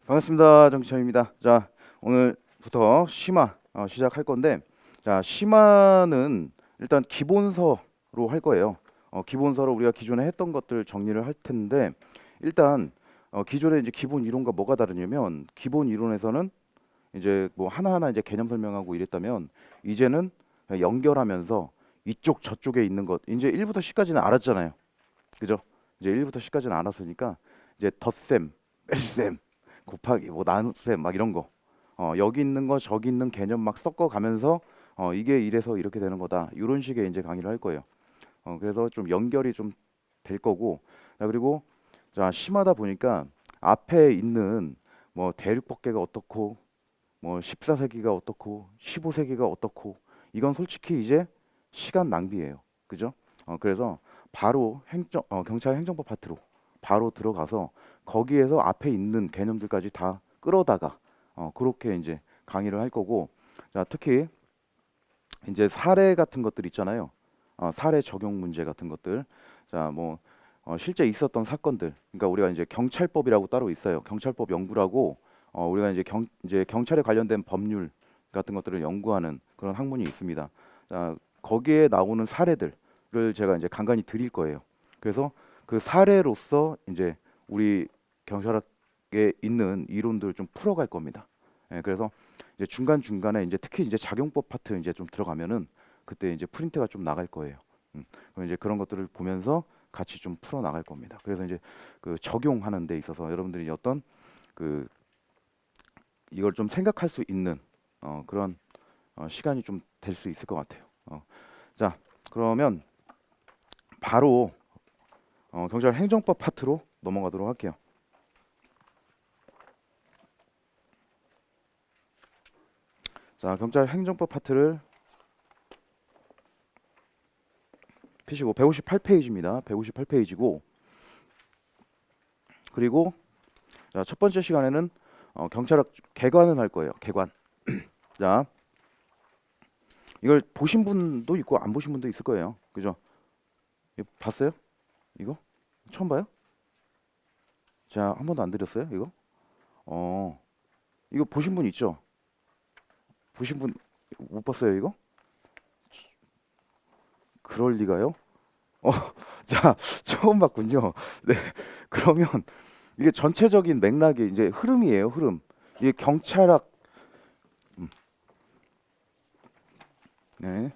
반갑습니다. 정치천입니다. 자, 오늘부터 심화 시작할 건데, 자, 심화는 일단 기본서로 할 거예요. 기본서로 우리가 기존에 했던 것들 정리를 할 텐데, 일단 기존에 이제 기본 이론과 뭐가 다르냐면, 기본 이론에서는 이제 뭐 하나하나 이제 개념 설명하고 이랬다면, 이제는 그냥 연결하면서 이쪽 저쪽에 있는 것, 이제 1부터 10까지는 알았잖아요. 그죠? 이제 1부터 10까지는 알았으니까 이제 덧셈, 뺄셈, 곱하기, 뭐 나눗셈 막 이런 거. 여기 있는 거 저기 있는 개념 막 섞어 가면서 이게 이래서 이렇게 되는 거다. 이런 식의 이제 강의를 할 거예요. 그래서 좀 연결이 좀 될 거고. 자, 그리고 자, 심하다 보니까 앞에 있는 뭐 대륙법계가 어떻고 뭐 14세기가 어떻고 15세기가 어떻고 이건 솔직히 이제 시간 낭비예요. 그죠? 그래서 바로 경찰 행정법 파트로 바로 들어가서 거기에서 앞에 있는 개념들까지 다 끌어다가 그렇게 이제 강의를 할 거고. 자, 특히 이제 사례 같은 것들 있잖아요. 사례 적용 문제 같은 것들. 자, 뭐 실제 있었던 사건들. 그러니까 우리가 이제 경찰법이라고 따로 있어요. 경찰법 연구라고 우리가 이제 경찰에 관련된 법률 같은 것들을 연구하는 그런 학문이 있습니다. 자, 거기에 나오는 사례들을 제가 이제 간간히 드릴 거예요. 그래서 그 사례로서 이제 우리 경찰학에 있는 이론들 좀 풀어갈 겁니다. 예, 그래서 이제 중간 중간에 이제 특히 이제 작용법 파트 이제 좀 들어가면은 그때 이제 프린트가 좀 나갈 거예요. 그럼 이제 그런 것들을 보면서 같이 좀 풀어 나갈 겁니다. 그래서 이제 그 적용하는 데 있어서 여러분들이 어떤 그 이걸 좀 생각할 수 있는 그런 시간이 좀 될 수 있을 것 같아요. 자, 그러면 바로 경찰 행정법 파트로 넘어가도록 할게요. 자, 경찰 행정법 파트를 피시고 158페이지입니다. 158페이지고 그리고 자, 첫 번째 시간에는 경찰학 개관을 할 거예요. 개관. 자, 이걸 보신 분도 있고 안 보신 분도 있을 거예요. 그죠? 이거 봤어요? 이거? 처음 봐요? 자, 한 번도 안 드렸어요? 이거? 어, 이거 보신 분 있죠? 보신 분 못 봤어요, 이거? 그럴 리가요? 어, 자, 처음 봤군요. 네, 그러면 이게 전체적인 맥락이 이제 흐름이에요, 흐름. 이게 경찰학, 음, 네,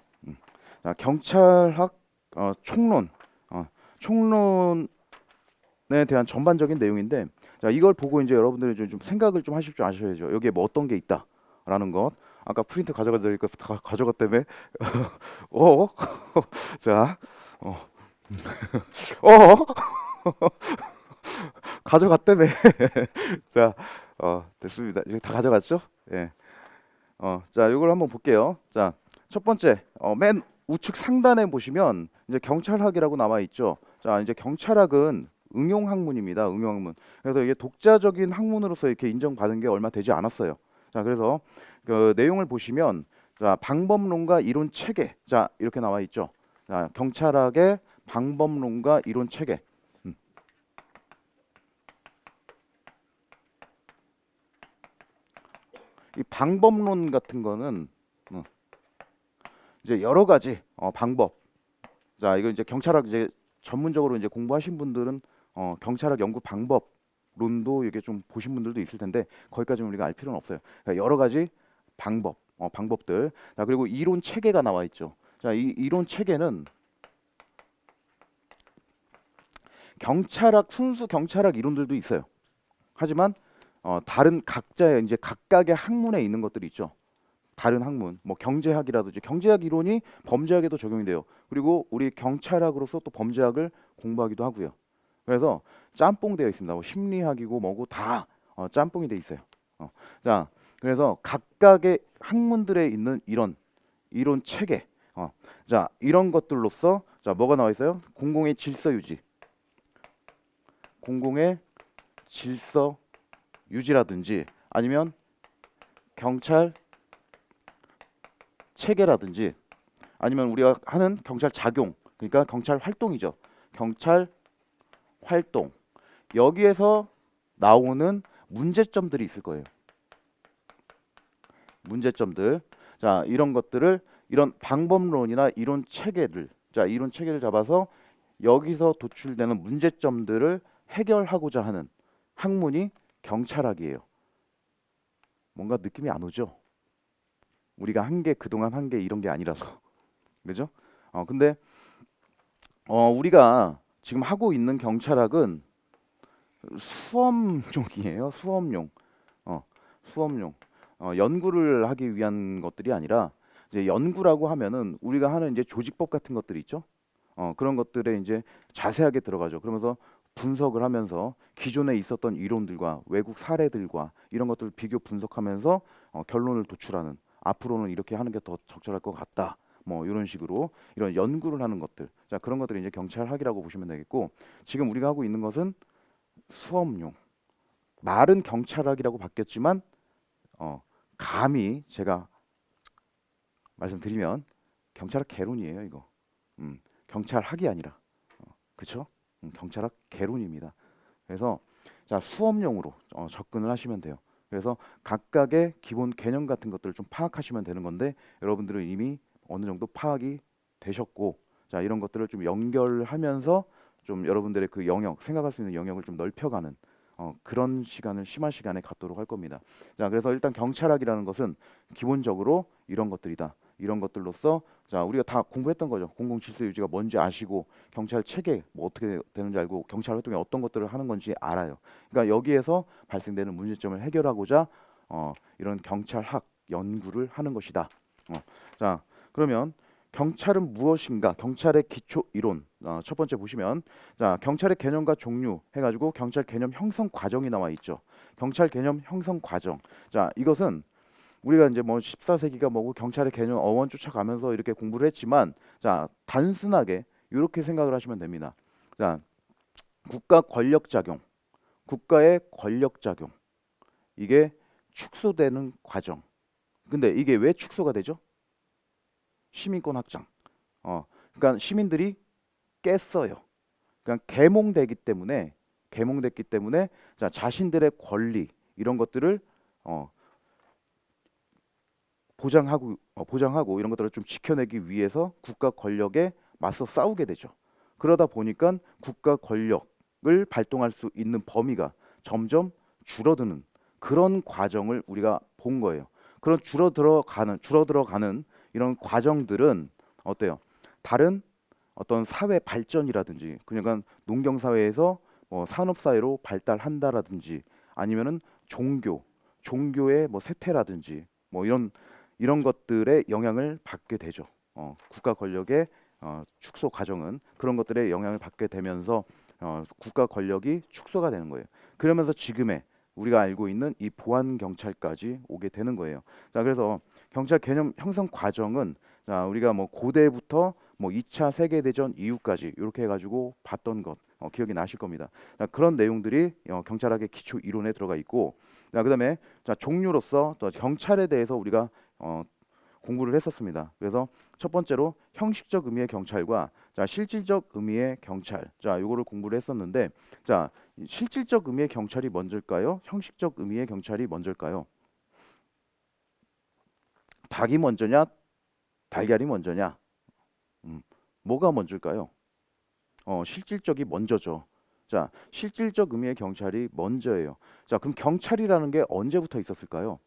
자, 경찰학 총론, 총론에 대한 전반적인 내용인데, 자, 이걸 보고 이제 여러분들이 좀 생각을 좀 하실 줄 아셔야죠. 여기에 뭐 어떤 게 있다라는 것. 아까 프린트 가져가니까 다 가져갔다며. 어, 자, 어, 어, 가져갔다며. 자, 됐습니다. 이제 다 가져갔죠? 예. 자, 이걸 한번 볼게요. 자, 첫 번째, 맨 우측 상단에 보시면 이제 경찰학이라고 나와 있죠. 자, 이제 경찰학은 응용 학문입니다. 응용 학문. 그래서 이게 독자적인 학문으로서 이렇게 인정받은 게 얼마 되지 않았어요. 자, 그래서 그 내용을 보시면 자, 방법론과 이론 체계. 자, 이렇게 나와 있죠. 자, 경찰학의 방법론과 이론 체계. 음, 이 방법론 같은 거는 이제 여러 가지 방법. 자, 이거 이제 경찰학 이제 전문적으로 이제 공부하신 분들은 경찰학 연구 방법론도 이게 좀 보신 분들도 있을 텐데 거기까지는 우리가 알 필요는 없어요. 그러니까 여러 가지 방법들. 자, 그리고 이론 체계가 나와 있죠. 자, 이 이론 체계는 경찰학 순수 경찰학 이론들도 있어요. 하지만 다른 각자의 이제 각각의 학문에 있는 것들이 있죠. 다른 학문, 뭐 경제학이라든지 경제학 이론이 범죄학에도 적용이 돼요. 그리고 우리 경찰학으로서 또 범죄학을 공부하기도 하고요. 그래서 짬뽕 되어 있습니다. 뭐 심리학이고 뭐고 다 짬뽕이 돼 있어요. 자, 그래서 각각의 학문들에 있는 이런 이론 체계, 자, 이런 것들로서 자, 뭐가 나와 있어요? 공공의 질서 유지, 공공의 질서 유지라든지 아니면 경찰 체계라든지 아니면 우리가 하는 경찰 작용, 그러니까 경찰 활동이죠. 경찰 활동. 여기에서 나오는 문제점들이 있을 거예요. 문제점들. 자, 이런 것들을 이런 방법론이나 이론 체계들. 자, 이론 체계를 잡아서 여기서 도출되는 문제점들을 해결하고자 하는 학문이 경찰학이에요. 뭔가 느낌이 안 오죠? 우리가 한 게 그동안 한 게 이런 게 아니라서. 그죠? 근데 우리가 지금 하고 있는 경찰학은 수업용이에요. 수업용. 수업용. 연구를 하기 위한 것들이 아니라 이제 연구라고 하면은 우리가 하는 이제 조직법 같은 것들이 있죠. 그런 것들에 이제 자세하게 들어가죠. 그러면서 분석을 하면서 기존에 있었던 이론들과 외국 사례들과 이런 것들을 비교 분석하면서 결론을 도출하는 앞으로는 이렇게 하는 게 더 적절할 것 같다. 뭐 이런 식으로 이런 연구를 하는 것들. 자, 그런 것들이 이제 경찰학이라고 보시면 되겠고 지금 우리가 하고 있는 것은 수업용. 말은 경찰학이라고 바뀌었지만 감히 제가 말씀드리면 경찰학 개론이에요, 이거. 경찰학이 아니라. 그쵸? 경찰학 개론입니다. 그래서 자, 수업용으로 접근을 하시면 돼요. 그래서 각각의 기본 개념 같은 것들을 좀 파악하시면 되는 건데 여러분들은 이미 어느 정도 파악이 되셨고 자, 이런 것들을 좀 연결하면서 좀 여러분들의 그 영역, 생각할 수 있는 영역을 좀 넓혀가는 그런 시간을 심한 시간에 갖도록 할 겁니다. 자, 그래서 일단 경찰학이라는 것은 기본적으로 이런 것들이다. 이런 것들로서 자, 우리가 다 공부했던 거죠. 공공질서 유지가 뭔지 아시고 경찰 체계 뭐 어떻게 되는지 알고 경찰 활동에 어떤 것들을 하는 건지 알아요. 그러니까 여기에서 발생되는 문제점을 해결하고자 이런 경찰학 연구를 하는 것이다. 자, 그러면 경찰은 무엇인가? 경찰의 기초 이론. 첫 번째 보시면 자, 경찰의 개념과 종류 해가지고 경찰 개념 형성 과정이 나와 있죠. 경찰 개념 형성 과정. 자, 이것은 우리가 이제 뭐 14세기가 뭐고 경찰의 개념 어원 쫓아가면서 이렇게 공부를 했지만 자, 단순하게 이렇게 생각을 하시면 됩니다. 자, 국가 권력 작용, 국가의 권력 작용 이게 축소되는 과정. 근데 이게 왜 축소가 되죠? 시민권 확장. 그러니까 시민들이 깼어요. 그러니까 계몽됐기 때문에 자, 자신들의 권리 이런 것들을 보장하고 이런 것들을 좀 지켜내기 위해서 국가 권력에 맞서 싸우게 되죠. 그러다 보니까 국가 권력을 발동할 수 있는 범위가 점점 줄어드는 그런 과정을 우리가 본 거예요. 그런 줄어들어가는 이런 과정들은 어때요? 다른 어떤 사회 발전이라든지 그러니까 농경 사회에서 산업 사회로 발달한다라든지 아니면은 종교의 뭐 쇠퇴라든지 뭐 이런 것들의 영향을 받게 되죠. 국가 권력의 축소 과정은 그런 것들의 영향을 받게 되면서 국가 권력이 축소가 되는 거예요. 그러면서 지금의 우리가 알고 있는 이 보안 경찰까지 오게 되는 거예요. 자, 그래서 경찰 개념 형성 과정은 자, 우리가 뭐 고대부터 뭐 2차 세계대전 이후까지 이렇게 해가지고 봤던 것 기억이 나실 겁니다. 자, 그런 내용들이 경찰학의 기초 이론에 들어가 있고 자, 그다음에 자, 종류로서 또 경찰에 대해서 우리가 공부를 했었습니다. 그래서 첫 번째로 형식적 의미의 경찰과 자, 실질적 의미의 경찰. 자, 요거를 공부를 했었는데 자, 실질적 의미의 경찰이 먼저일까요? 형식적 의미의 경찰이 먼저일까요? 닭이 먼저냐? 달걀이 먼저냐? 뭐가 먼저일까요? 실질적이 먼저죠. 자, 실질적 의미의 경찰이 먼저예요. 자, 그럼 경찰이라는 게 언제부터 있었을까요?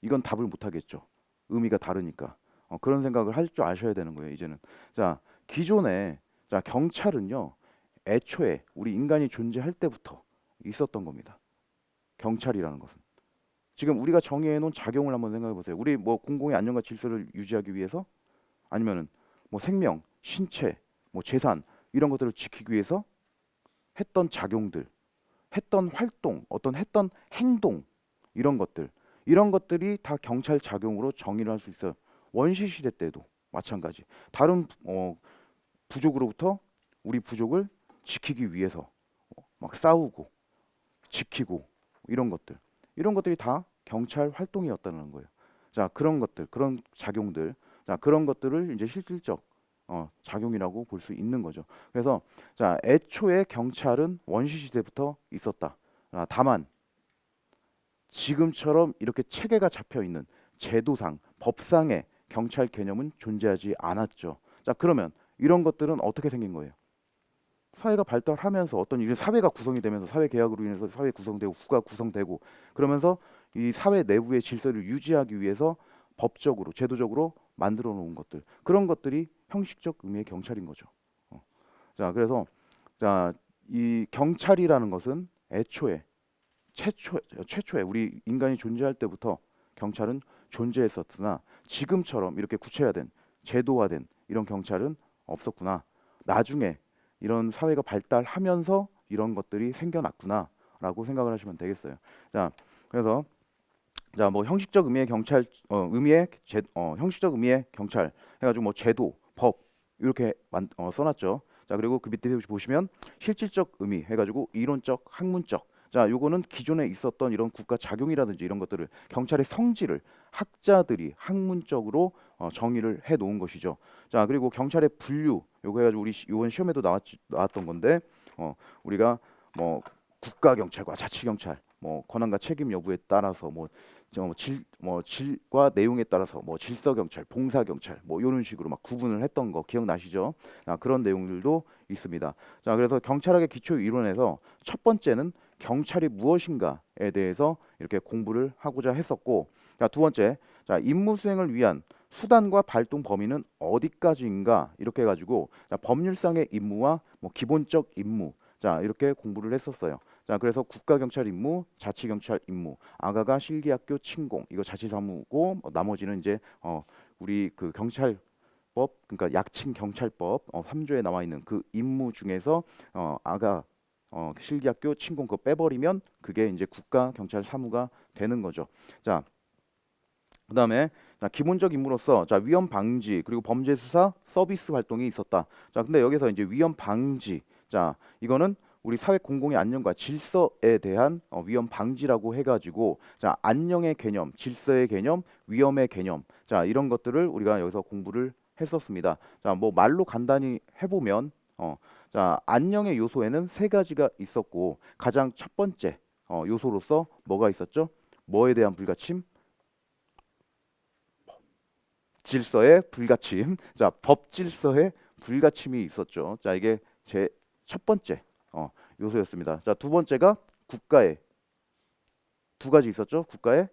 이건 답을 못 하겠죠. 의미가 다르니까. 그런 생각을 할 줄 아셔야 되는 거예요, 이제는. 자, 기존에 자, 경찰은요. 애초에 우리 인간이 존재할 때부터 있었던 겁니다. 경찰이라는 것은. 지금 우리가 정의해 놓은 작용을 한번 생각해 보세요. 우리 뭐 공공의 안녕과 질서를 유지하기 위해서 아니면은 뭐 생명, 신체, 뭐 재산 이런 것들을 지키기 위해서 했던 작용들, 했던 활동, 했던 행동 이런 것들이 다 경찰 작용으로 정의를 할 수 있어요. 원시 시대 때도 마찬가지. 다른 부족으로부터 우리 부족을 지키기 위해서 막 싸우고 지키고 이런 것들이 다 경찰 활동이었다는 거예요. 자, 그런 작용들, 자, 그런 것들을 이제 실질적 작용이라고 볼 수 있는 거죠. 그래서 자, 애초에 경찰은 원시 시대부터 있었다. 다만 지금처럼 이렇게 체계가 잡혀 있는 제도상, 법상의 경찰 개념은 존재하지 않았죠. 자, 그러면 이런 것들은 어떻게 생긴 거예요? 사회가 발달하면서 어떤 일이 사회가 구성이 되면서 사회 계약으로 인해서 사회 구성되고 국가 구성되고 그러면서 이 사회 내부의 질서를 유지하기 위해서 법적으로 제도적으로 만들어 놓은 것들 그런 것들이 형식적 의미의 경찰인 거죠. 어. 자, 그래서 자, 이 경찰이라는 것은 애초에 최초에 우리 인간이 존재할 때부터 경찰은 존재했었으나 지금처럼 이렇게 구체화된 제도화된 이런 경찰은 없었구나. 나중에 이런 사회가 발달하면서 이런 것들이 생겨났구나라고 생각을 하시면 되겠어요. 자, 그래서 자, 뭐 형식적 의미의 경찰, 형식적 의미의 경찰 해가지고 뭐 제도, 법 이렇게 써놨죠. 자, 그리고 그 밑에 보시면 실질적 의미 해가지고 이론적, 학문적. 자, 요거는 기존에 있었던 이런 국가 작용이라든지 이런 것들을 경찰의 성질을 학자들이 학문적으로 정의를 해 놓은 것이죠. 자, 그리고 경찰의 분류 요거 해가지고 우리 요번 시험에도 나왔던 건데 우리가 뭐 국가 경찰과 자치 경찰 뭐 권한과 책임 여부에 따라서 질과 내용에 따라서 뭐 질서 경찰, 봉사 경찰 뭐 이런 식으로 막 구분을 했던 거 기억나시죠? 그런 내용들도 있습니다. 자, 그래서 경찰학의 기초 이론에서 첫 번째는 경찰이 무엇인가에 대해서 이렇게 공부를 하고자 했었고, 자, 두 번째, 자, 임무 수행을 위한 수단과 발동 범위는 어디까지인가 이렇게 해가지고 자, 법률상의 임무와 뭐 기본적 임무 자 이렇게 공부를 했었어요. 자, 그래서 국가경찰 임무, 자치경찰 임무, 아가가 실기학교 침공 이거 자치사무고 나머지는 이제 우리 그 경찰법 그러니까 약칭 경찰법 3조에 나와 있는 그 임무 중에서 아가 실기학교 침공 그거 빼버리면 그게 이제 국가경찰 사무가 되는 거죠. 자, 그다음에 자, 기본적 임무로서 자, 위험 방지 그리고 범죄 수사 서비스 활동이 있었다. 자, 근데 여기서 이제 위험 방지 자, 이거는 우리 사회 공공의 안녕과 질서에 대한 위험 방지라고 해가지고 자, 안녕의 개념, 질서의 개념, 위험의 개념 자, 이런 것들을 우리가 여기서 공부를 했었습니다. 자, 뭐 말로 간단히 해보면 자, 안녕의 요소에는 세 가지가 있었고 가장 첫 번째 요소로서 뭐가 있었죠? 뭐에 대한 불가침? 질서의 불가침. 자, 법 질서의 불가침이 있었죠. 자, 이게 제 첫 번째 요소였습니다. 자, 두 번째가 국가의 두 가지 있었죠. 국가의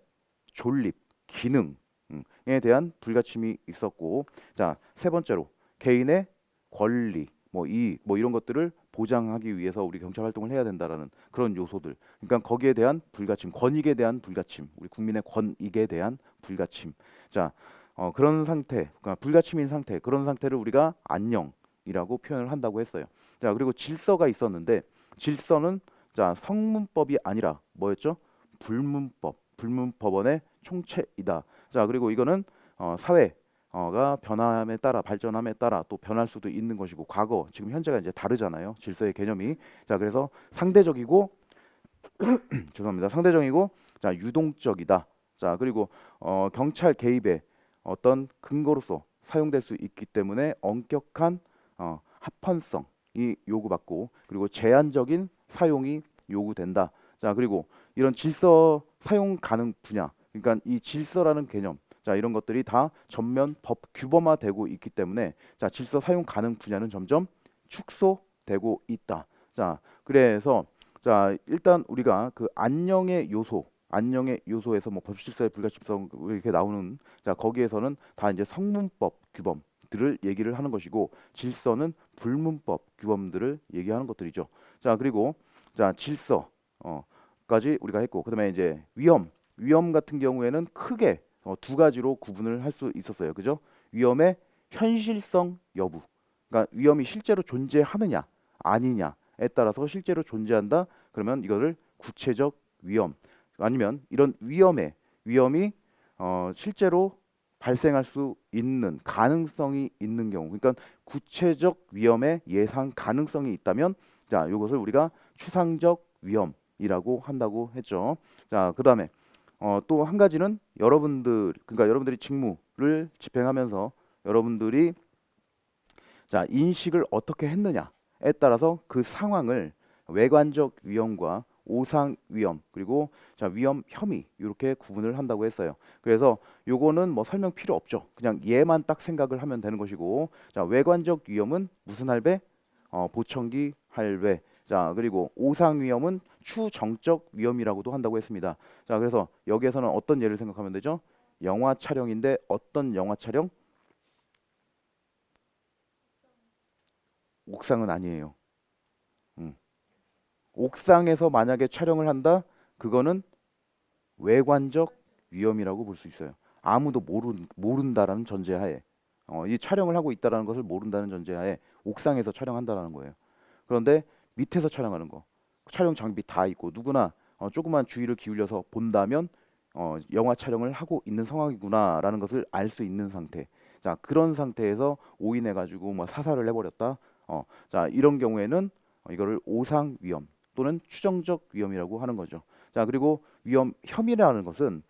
존립, 기능에 대한 불가침이 있었고, 자, 세 번째로 개인의 권리, 뭐 이런 것들을 보장하기 위해서 우리 경찰 활동을 해야 된다라는 그런 요소들. 그러니까 거기에 대한 불가침, 권익에 대한 불가침, 우리 국민의 권익에 대한 불가침. 자, 그런 상태, 그러니까 불가침인 상태, 그런 상태를 우리가 안녕이라고 표현을 한다고 했어요. 자, 그리고 질서가 있었는데 질서는 자, 성문법이 아니라 뭐였죠? 불문법, 불문법원의 총체이다. 자, 그리고 이거는 사회가 변함에 따라 발전함에 따라 또 변할 수도 있는 것이고 과거, 지금 현재가 이제 다르잖아요. 질서의 개념이. 자, 그래서 상대적이고 죄송합니다. 상대적이고 자, 유동적이다. 자, 그리고 경찰 개입의 어떤 근거로서 사용될 수 있기 때문에 엄격한 합헌성이 요구받고 그리고 제한적인 사용이 요구된다. 자, 그리고 이런 질서 사용 가능 분야, 그러니까 이 질서라는 개념, 자, 이런 것들이 다 전면 법 규범화되고 있기 때문에 자, 질서 사용 가능 분야는 점점 축소되고 있다. 자, 그래서 자, 일단 우리가 그 안녕의 요소에서 뭐 법질서의 불가침성 이렇게 나오는 자, 거기에서는 다 이제 성문법 규범들을 얘기를 하는 것이고 질서는 불문법 규범들을 얘기하는 것들이죠. 자, 그리고 자, 질서 까지 우리가 했고 그다음에 이제 위험 같은 경우에는 크게 두 가지로 구분을 할 수 있었어요. 그죠? 위험의 현실성 여부. 그러니까 위험이 실제로 존재하느냐 아니냐에 따라서 실제로 존재한다. 그러면 이거를 구체적 위험 아니면 이런 위험이 실제로 발생할 수 있는 가능성이 있는 경우 그러니까 구체적 위험의 예상 가능성이 있다면 자, 이것을 우리가 추상적 위험이라고 한다고 했죠. 자, 그다음에 또 한 가지는 그러니까 여러분들이 직무를 집행하면서 여러분들이 자, 인식을 어떻게 했느냐에 따라서 그 상황을 외관적 위험과 오상 위험 그리고 자 위험 혐의 이렇게 구분을 한다고 했어요. 그래서 요거는 뭐 설명 필요 없죠. 그냥 얘만 딱 생각을 하면 되는 것이고 자 외관적 위험은 무슨 할배? 보청기 할배. 자 그리고 오상 위험은 추정적 위험이라고도 한다고 했습니다. 자 그래서 여기에서는 어떤 예를 생각하면 되죠? 영화 촬영인데 어떤 영화 촬영? 옥상은 아니에요. 음. 옥상에서 만약에 촬영을 한다? 그거는 외관적 위험이라고 볼 수 있어요. 아무도 모른다라는 전제하에 이 촬영을 하고 있다라는 것을 모른다는 전제하에 옥상에서 촬영한다라는 거예요. 그런데 밑에서 촬영하는 거, 촬영 장비 다 있고 누구나 조그만 주의를 기울여서 본다면 영화 촬영을 하고 있는 상황이구나라는 것을 알 수 있는 상태. 자 그런 상태에서 오인해 가지고 뭐 사살을 해버렸다. 자 이런 경우에는 이거를 오상 위험 또는 추정적 위험이라고 하는 거죠. 자 그리고 위험 혐의라는 것은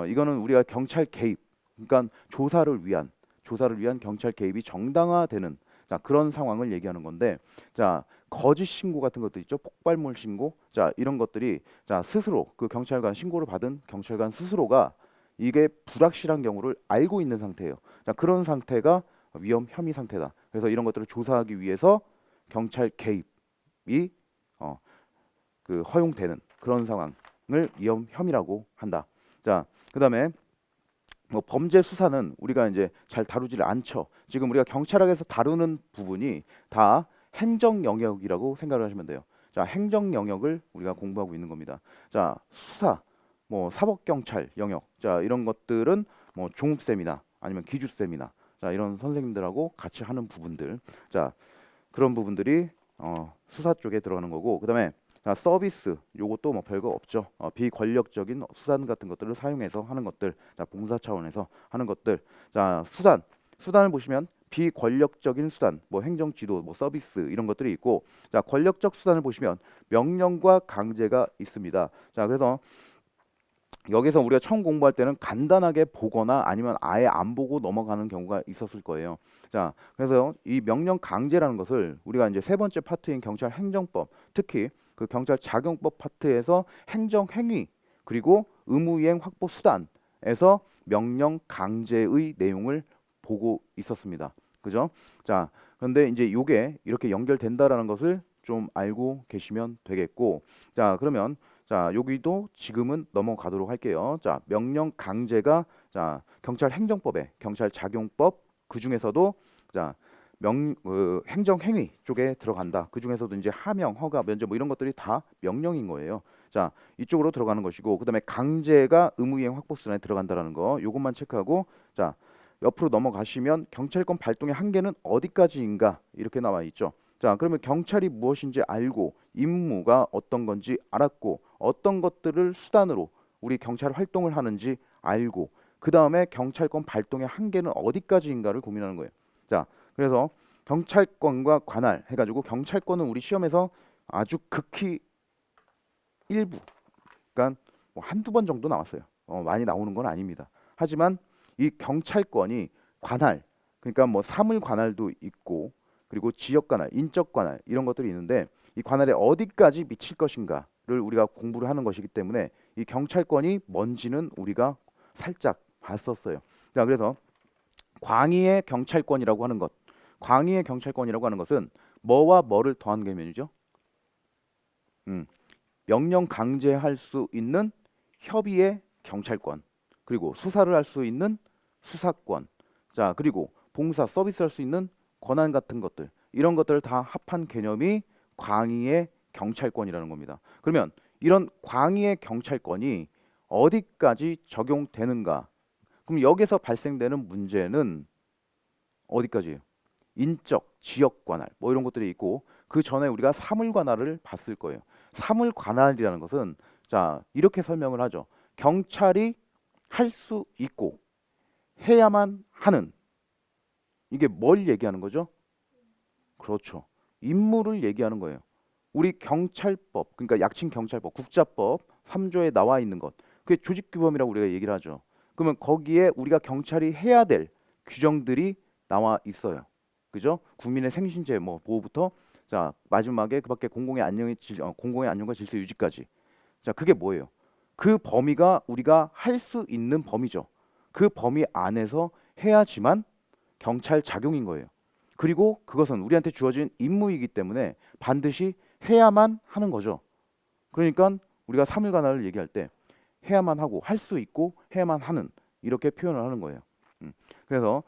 이거는 우리가 경찰 개입, 그러니까 조사를 위한 경찰 개입이 정당화되는 자 그런 상황을 얘기하는 건데 자 거짓 신고 같은 것도 있죠. 폭발물 신고. 자 이런 것들이 자 스스로 그 경찰관 신고를 받은 경찰관 스스로가 이게 불확실한 경우를 알고 있는 상태예요. 자 그런 상태가 위험 혐의 상태다. 그래서 이런 것들을 조사하기 위해서 경찰 개입이 그 허용되는 그런 상황을 위험 혐의라고 한다. 자, 그다음에 뭐 범죄 수사는 우리가 이제 잘 다루지를 않죠. 지금 우리가 경찰학에서 다루는 부분이 다 행정 영역이라고 생각을 하시면 돼요. 자, 행정 영역을 우리가 공부하고 있는 겁니다. 자, 수사, 뭐 사법경찰 영역, 자 이런 것들은 뭐 종욱쌤이나 아니면 기주쌤이나 자 이런 선생님들하고 같이 하는 부분들, 자 그런 부분들이 수사 쪽에 들어가는 거고, 그다음에 자, 서비스 요것도 뭐 별거 없죠. 비권력적인 수단 같은 것들을 사용해서 하는 것들, 자 봉사 차원에서 하는 것들. 자 수단을 보시면 비권력적인 수단, 뭐 행정 지도, 뭐 서비스 이런 것들이 있고, 자 권력적 수단을 보시면 명령과 강제가 있습니다. 자 그래서 여기서 우리가 처음 공부할 때는 간단하게 보거나 아니면 아예 안 보고 넘어가는 경우가 있었을 거예요. 자, 그래서 이 명령 강제라는 것을 우리가 이제 세 번째 파트인 경찰 행정법, 특히 그 경찰 작용법 파트에서 행정 행위 그리고 의무이행 확보 수단에서 명령 강제의 내용을 보고 있었습니다. 그죠? 자, 그런데 이제 요게 이렇게 연결된다라는 것을 좀 알고 계시면 되겠고, 자, 그러면 자, 여기도 지금은 넘어가도록 할게요. 자, 명령 강제가 자, 경찰 행정법에 경찰 작용법 그 중에서도 자, 행정 행위 쪽에 들어간다. 그 중에서도 이제 하명, 허가, 면제 뭐 이런 것들이 다 명령인 거예요. 자, 이쪽으로 들어가는 것이고, 그다음에 강제가 의무이행 확보수단에 들어간다라는 거. 요것만 체크하고 자, 옆으로 넘어가시면 경찰권 발동의 한계는 어디까지인가 이렇게 나와 있죠. 자, 그러면 경찰이 무엇인지 알고 임무가 어떤 건지 알았고 어떤 것들을 수단으로 우리 경찰 활동을 하는지 알고 그 다음에 경찰권 발동의 한계는 어디까지인가를 고민하는 거예요. 자, 그래서 경찰권과 관할 해가지고 경찰권은 우리 시험에서 아주 극히 일부, 그러니까 뭐 한두 번 정도 나왔어요. 많이 나오는 건 아닙니다. 하지만 이 경찰권이 관할, 그러니까 뭐 사물 관할도 있고 그리고 지역 관할, 인적 관할 이런 것들이 있는데 이 관할에 어디까지 미칠 것인가를 우리가 공부를 하는 것이기 때문에 이 경찰권이 뭔지는 우리가 살짝 봤었어요. 자, 그래서 광의의 경찰권이라고 하는 것, 광의의 경찰권이라고 하는 것은 뭐와 뭐를 더한 개념이죠? 음, 명령 강제할 수 있는 협의의 경찰권, 그리고 수사를 할 수 있는 수사권, 자 그리고 봉사 서비스할 수 있는 권한 같은 것들, 이런 것들을 다 합한 개념이 광의의 경찰권이라는 겁니다. 그러면 이런 광의의 경찰권이 어디까지 적용되는가? 그럼 여기서 발생되는 문제는 어디까지예요? 인적, 지역 관할 뭐 이런 것들이 있고, 그 전에 우리가 사물 관할을 봤을 거예요. 사물 관할이라는 것은 자 이렇게 설명을 하죠. 경찰이 할 수 있고 해야만 하는, 이게 뭘 얘기하는 거죠? 그렇죠. 임무를 얘기하는 거예요. 우리 경찰법, 그러니까 약칭 경찰법, 국자법 3조에 나와 있는 것, 그게 조직규범이라고 우리가 얘기를 하죠. 그러면 거기에 우리가 경찰이 해야 될 규정들이 나와 있어요. 그죠? 국민의 생신제 뭐 보호부터 자, 마지막에 그밖에 공공의 안녕과 질서 유지까지. 자, 그게 뭐예요? 그 범위가 우리가 할 수 있는 범위죠. 그 범위 안에서 해야지만 경찰 작용인 거예요. 그리고 그것은 우리한테 주어진 임무이기 때문에 반드시 해야만 하는 거죠. 그러니까 우리가 사물관할을 얘기할 때 해야만 하고 할 수 있고 해야만 하는 이렇게 표현을 하는 거예요. 그래서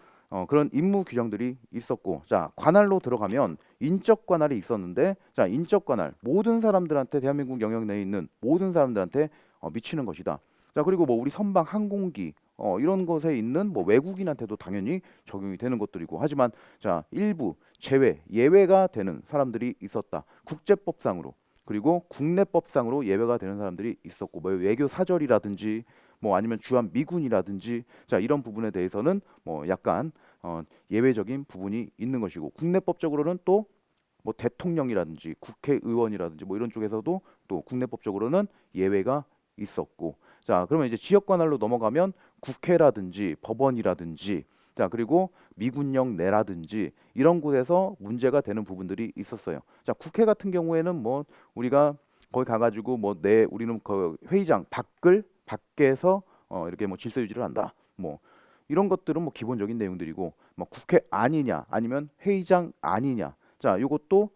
그런 임무 규정들이 있었고, 자, 관할로 들어가면 인적 관할이 있었는데, 자, 인적 관할 모든 사람들한테, 대한민국 영역 내에 있는 모든 사람들한테 미치는 것이다. 자, 그리고 뭐 우리 선박 항공기 이런 것에 있는 뭐 외국인한테도 당연히 적용이 되는 것들이고, 하지만 자, 일부 제외 예외가 되는 사람들이 있었다. 국제법상으로. 그리고 국내법상으로 예외가 되는 사람들이 있었고, 뭐 외교 사절이라든지 뭐 아니면 주한 미군이라든지, 자, 이런 부분에 대해서는 뭐 약간 예외적인 부분이 있는 것이고, 국내법적으로는 또 뭐 대통령이라든지 국회의원이라든지 뭐 이런 쪽에서도 또 국내법적으로는 예외가 있었고, 자, 그러면 이제 지역 관할로 넘어가면 국회라든지 법원이라든지, 자, 그리고 미군령 내라든지 이런 곳에서 문제가 되는 부분들이 있었어요. 자, 국회 같은 경우에는 뭐 우리가 거기 가가지고 뭐 내 우리는 그 회의장 밖에서 이렇게 뭐 질서 유지를 한다. 뭐 이런 것들은 뭐 기본적인 내용들이고, 뭐 국회 아니냐 아니면 회의장 아니냐. 자, 요것도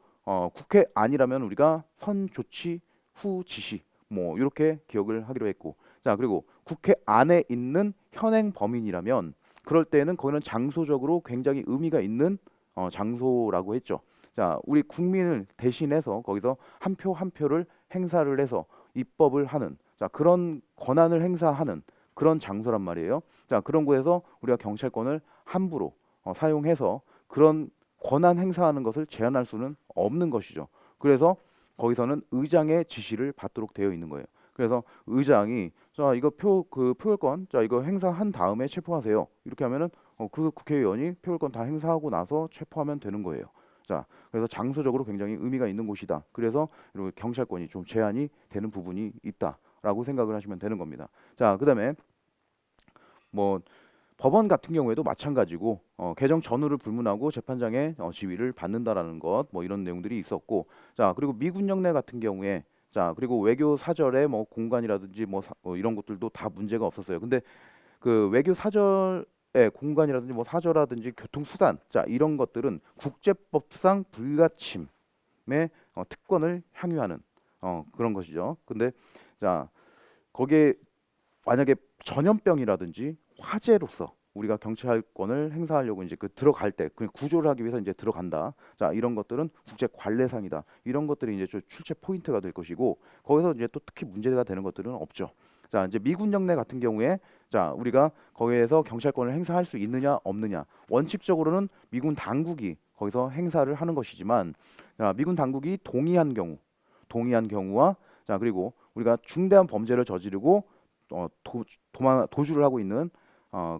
국회 아니라면 우리가 선 조치 후 지시 뭐 이렇게 기억을 하기로 했고, 자, 그리고 국회 안에 있는 현행 범인이라면 그럴 때는 거기는 장소적으로 굉장히 의미가 있는 장소라고 했죠. 자, 우리 국민을 대신해서 거기서 한 표 한 표를 행사를 해서 입법을 하는, 자, 그런 권한을 행사하는 그런 장소란 말이에요. 자, 그런 곳에서 우리가 경찰권을 함부로 사용해서 그런 권한 행사하는 것을 제한할 수는 없는 것이죠. 그래서 거기서는 의장의 지시를 받도록 되어 있는 거예요. 그래서 의장이 자, 이거 그 표결권 자, 이거 행사한 다음에 체포하세요. 이렇게 하면은 그 국회의원이 표결권 다 행사하고 나서 체포하면 되는 거예요. 자, 그래서 장소적으로 굉장히 의미가 있는 곳이다. 그래서 이렇게 경찰권이 좀 제한이 되는 부분이 있다라고 생각을 하시면 되는 겁니다. 자, 그다음에 뭐 법원 같은 경우에도 마찬가지고 개정 전후를 불문하고 재판장의 지위를 받는다라는 것, 뭐 이런 내용들이 있었고, 자, 그리고 미군령내 같은 경우에 자, 그리고 외교 사절의 뭐 공간이라든지 뭐 이런 것들도 다 문제가 없었어요. 근데 그 외교 사절의 공간이라든지 뭐 사저라든지 교통수단, 자, 이런 것들은 국제법상 불가침의 특권을 향유하는 그런 것이죠. 근데 자, 거기에 만약에 전염병이라든지 화재로서 우리가 경찰권을 행사하려고 이제 그 들어갈 때 그 구조를 하기 위해서 이제 들어간다. 자, 이런 것들은 국제 관례상이다. 이런 것들이 이제 좀 출제 포인트가 될 것이고, 거기서 이제 또 특히 문제가 되는 것들은 없죠. 자, 이제 미군 영내 같은 경우에 자, 우리가 거기에서 경찰권을 행사할 수 있느냐 없느냐. 원칙적으로는 미군 당국이 거기서 행사를 하는 것이지만, 자, 미군 당국이 동의한 경우와, 자, 그리고 우리가 중대한 범죄를 저지르고 도주를 하고 있는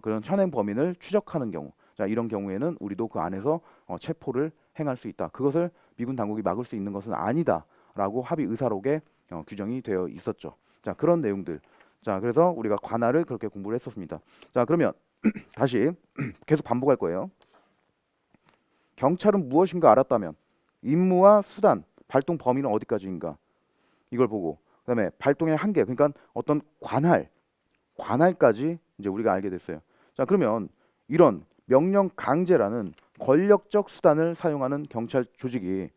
그런 현행 범인을 추적하는 경우, 자, 이런 경우에는 우리도 그 안에서 체포를 행할 수 있다. 그것을 미군 당국이 막을 수 있는 것은 아니다라고 합의 의사록에 규정이 되어 있었죠. 자, 그런 내용들. 자, 그래서 우리가 관할을 그렇게 공부를 했었습니다. 자, 그러면 다시 계속 반복할 거예요. 경찰은 무엇인가 알았다면 임무와 수단, 발동 범위는 어디까지인가 이걸 보고, 그다음에 발동의 한계, 그러니까 어떤 관할까지 이제 우리가 알게 됐어요. 자, 그러면 이런 명령 강제라는 권력적 수단을 사용하는 경찰 조직이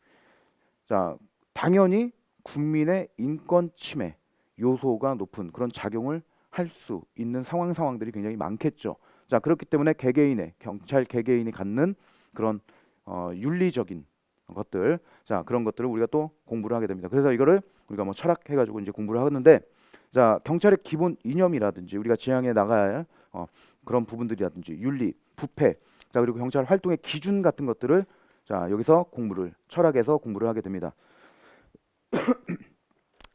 자, 당연히 국민의 인권 침해 요소가 높은 그런 작용을 할 수 있는 상황들이 굉장히 많겠죠. 자, 그렇기 때문에 경찰 개개인이 갖는 그런 윤리적인 것들, 자, 그런 것들을 우리가 또 공부를 하게 됩니다. 그래서 이거를 우리가 뭐 철학해 가지고 이제 공부를 하는데, 자, 경찰의 기본 이념이라든지 우리가 지향해 나가야 할 그런 부분들이라든지 윤리, 부패, 자, 그리고 경찰 활동의 기준 같은 것들을 자, 여기서 철학에서 공부를 하게 됩니다.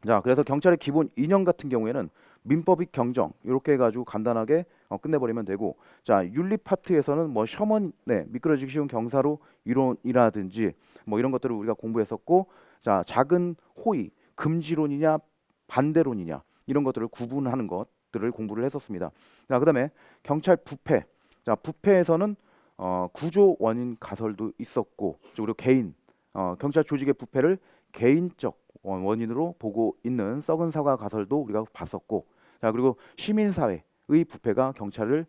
자, 그래서 경찰의 기본 이념 같은 경우에는 민법익 경정 이렇게 해가지고 간단하게 끝내버리면 되고, 자, 윤리 파트에서는 뭐 셔먼의 미끄러지기 쉬운 경사로 이론이라든지 뭐 이런 것들을 우리가 공부했었고, 자, 작은 호의 금지론이냐 반대론이냐 이런 것들을 구분하는 것들을 공부를 했었습니다. 자, 그다음에 경찰 부패. 자, 부패에서는 구조 원인 가설도 있었고, 그리고 개인 경찰 조직의 부패를 개인적 원인으로 보고 있는 썩은 사과 가설도 우리가 봤었고, 자 그리고 시민사회의 부패가 경찰을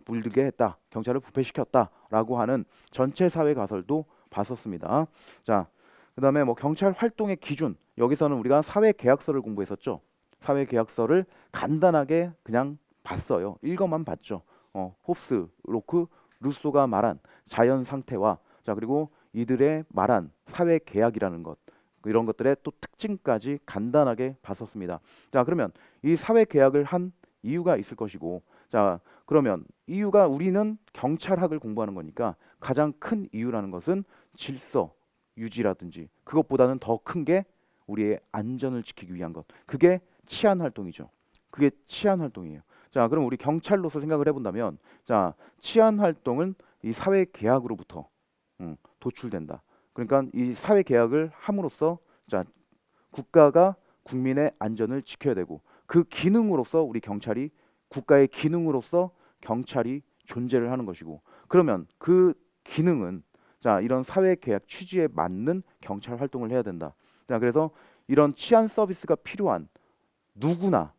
물들게 했다, 경찰을 부패시켰다라고 하는 전체 사회 가설도 봤었습니다. 자 그다음에 뭐 경찰 활동의 기준, 여기서는 우리가 사회계약서를 공부했었죠. 사회계약서를 간단하게 그냥 봤어요. 읽어만 봤죠. 홉스, 로크, 루소가 말한 자연 상태와, 자 그리고 이들의 말한 사회계약이라는 것, 이런 것들의 또 특징까지 간단하게 봤었습니다. 자 그러면 이 사회계약을 한 이유가 있을 것이고, 자 그러면 이유가, 우리는 경찰학을 공부하는 거니까 가장 큰 이유라는 것은 질서 유지라든지, 그것보다는 더 큰 게 우리의 안전을 지키기 위한 것, 그게 치안 활동이죠. 그게 치안 활동이에요. 자 그럼 우리 경찰로서 생각을 해본다면, 자 치안 활동은 이 사회 계약으로부터 도출된다. 그러니까 이 사회 계약을 함으로써, 자 국가가 국민의 안전을 지켜야 되고, 그 기능으로서 우리 경찰이, 국가의 기능으로서 경찰이 존재를 하는 것이고, 그러면 그 기능은, 자 이런 사회 계약 취지에 맞는 경찰 활동을 해야 된다. 자 그래서 이런 치안 서비스가 필요한 누구나,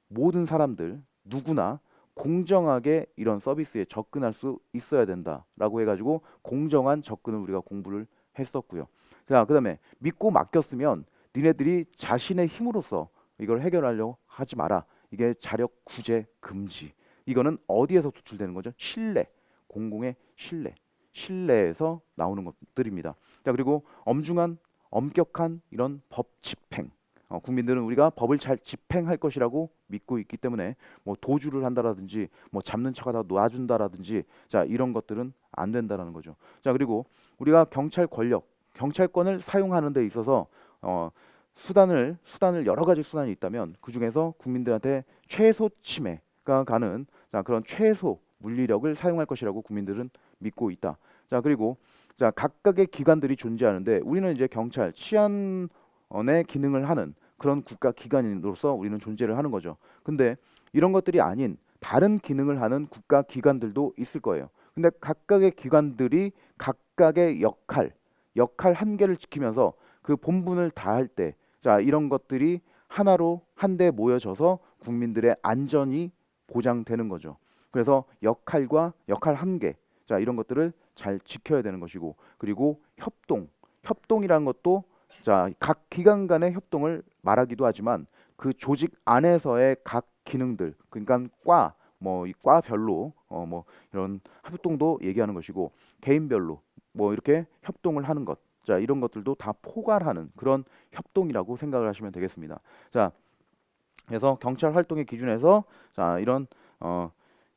모든 사람들 누구나 공정하게 이런 서비스에 접근할 수 있어야 된다라고 해가지고 공정한 접근을 우리가 공부를 했었고요. 자 그다음에 믿고 맡겼으면 니네들이 자신의 힘으로써 이걸 해결하려고 하지 마라. 이게 자력 구제 금지. 이거는 어디에서 도출되는 거죠? 신뢰, 공공의 신뢰, 신뢰에서 나오는 것들입니다. 자 그리고 엄중한, 엄격한 이런 법 집행, 국민들은 우리가 법을 잘 집행할 것이라고 믿고 있기 때문에 뭐 도주를 한다라든지, 뭐 잡는 척하다 놔준다라든지, 자 이런 것들은 안 된다라는 거죠. 자 그리고 우리가 경찰 권력, 경찰권을 사용하는 데 있어서 수단을 여러 가지 수단이 있다면, 그 중에서 국민들한테 최소 침해가 가는, 자 그런 최소 물리력을 사용할 것이라고 국민들은 믿고 있다. 자 그리고 자 각각의 기관들이 존재하는데, 우리는 이제 경찰 치안의 기능을 하는 그런 국가 기관으로서 우리는 존재를 하는 거죠. 근데 이런 것들이 아닌 다른 기능을 하는 국가 기관들도 있을 거예요. 근데 각각의 기관들이 각각의 역할 한계를 지키면서 그 본분을 다할 때, 자 이런 것들이 하나로 한데 모여져서 국민들의 안전이 보장되는 거죠. 그래서 역할과 역할 한계, 자 이런 것들을 잘 지켜야 되는 것이고, 그리고 협동이라는 것도, 자 각 기관 간의 협동을 말하기도 하지만, 그 조직 안에서의 각 기능들, 그러니까 뭐 이 과별로 뭐 이런 협동도 얘기하는 것이고, 개인별로 뭐 이렇게 협동을 하는 것, 자 이런 것들도 다 포괄하는 그런 협동이라고 생각을 하시면 되겠습니다. 자 그래서 경찰 활동의 기준에서, 자 이런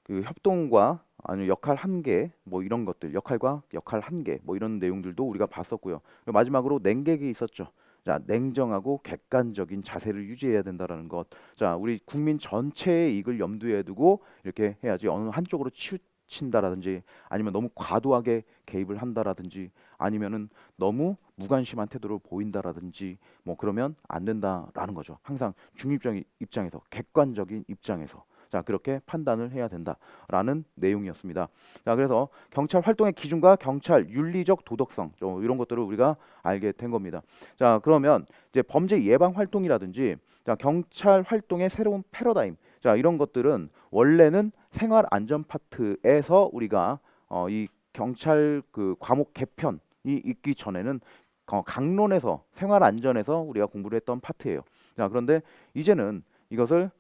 그 협동과 아니면 역할 한계, 뭐 이런 것들, 역할과 역할 한계, 뭐 이런 내용들도 우리가 봤었고요. 그리고 마지막으로 냉객이 있었죠. 자 냉정하고 객관적인 자세를 유지해야 된다라는 것. 자 우리 국민 전체의 이익을 염두에 두고 이렇게 해야지, 어느 한쪽으로 치우친다라든지, 아니면 너무 과도하게 개입을 한다라든지, 아니면은 너무 무관심한 태도를 보인다라든지, 뭐 그러면 안 된다라는 거죠. 항상 중립적인 입장에서, 객관적인 입장에서, 자 그렇게 판단을 해야 된다라는 내용이었습니다. 자 그래서 경찰 활동의 기준과 경찰 윤리적 도덕성, 이런 것들을 우리가 알게 된 겁니다. 자 그러면 이제 범죄 예방 활동이라든지, 자 경찰 활동의 새로운 패러다임, 자 이런 것들은 원래는 생활 안전 파트에서 우리가 이 경찰 그 과목 개편이 있기 전에는 강론에서, 생활 안전에서 우리가 공부를 했던 파트예요. 자 그런데 이제는 이것을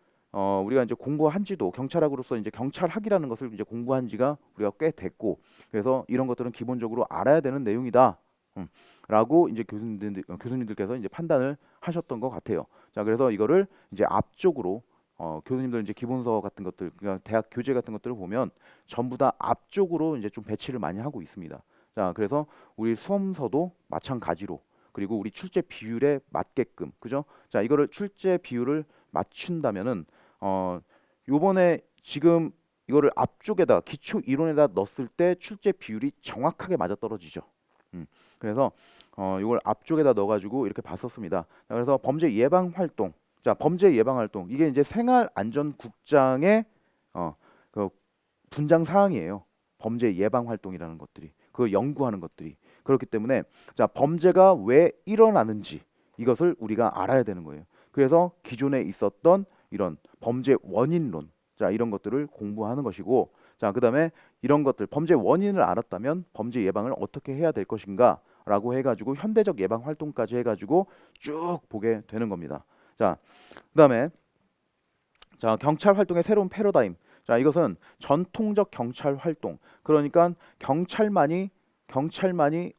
우리가 이제 공부한 지도, 경찰학으로서 이제 경찰학이라는 것을 이제 공부한 지가 우리가 꽤 됐고, 그래서 이런 것들은 기본적으로 알아야 되는 내용이다. 라고 이제 교수님들께서 이제 판단을 하셨던 것 같아요. 자, 그래서 이거를 이제 앞쪽으로 교수님들 이제 기본서 같은 것들, 그러니까 대학 교재 같은 것들을 보면 전부 다 앞쪽으로 이제 좀 배치를 많이 하고 있습니다. 자, 그래서 우리 수험서도 마찬가지로, 그리고 우리 출제 비율에 맞게끔, 그죠? 자, 이거를 출제 비율을 맞춘다면은 요번에 지금 이거를 앞쪽에다 기초 이론에다 넣었을 때 출제 비율이 정확하게 맞아떨어지죠. 그래서 이걸 앞쪽에다 넣어가지고 이렇게 봤었습니다. 자, 그래서 범죄 예방 활동, 자 범죄 예방 활동, 이게 이제 생활안전국장의 그 분장 사항이에요. 범죄 예방 활동이라는 것들이, 그 연구하는 것들이. 그렇기 때문에 자, 범죄가 왜 일어나는지 이것을 우리가 알아야 되는 거예요. 그래서 기존에 있었던 이런 범죄 원인론, 자, 이런 것들을 공부하는 것이고, 자, 그다음에 이런 것들 범죄 원인을 알았다면 범죄 예방을 어떻게 해야 될 것인가 라고 해가지고 현대적 예방 활동까지 해가지고 쭉 보게 되는 겁니다. 자, 그다음에 자, 경찰 활동의 새로운 패러다임. 자, 이것은 전통적 경찰 활동. 그러니까 경찰만이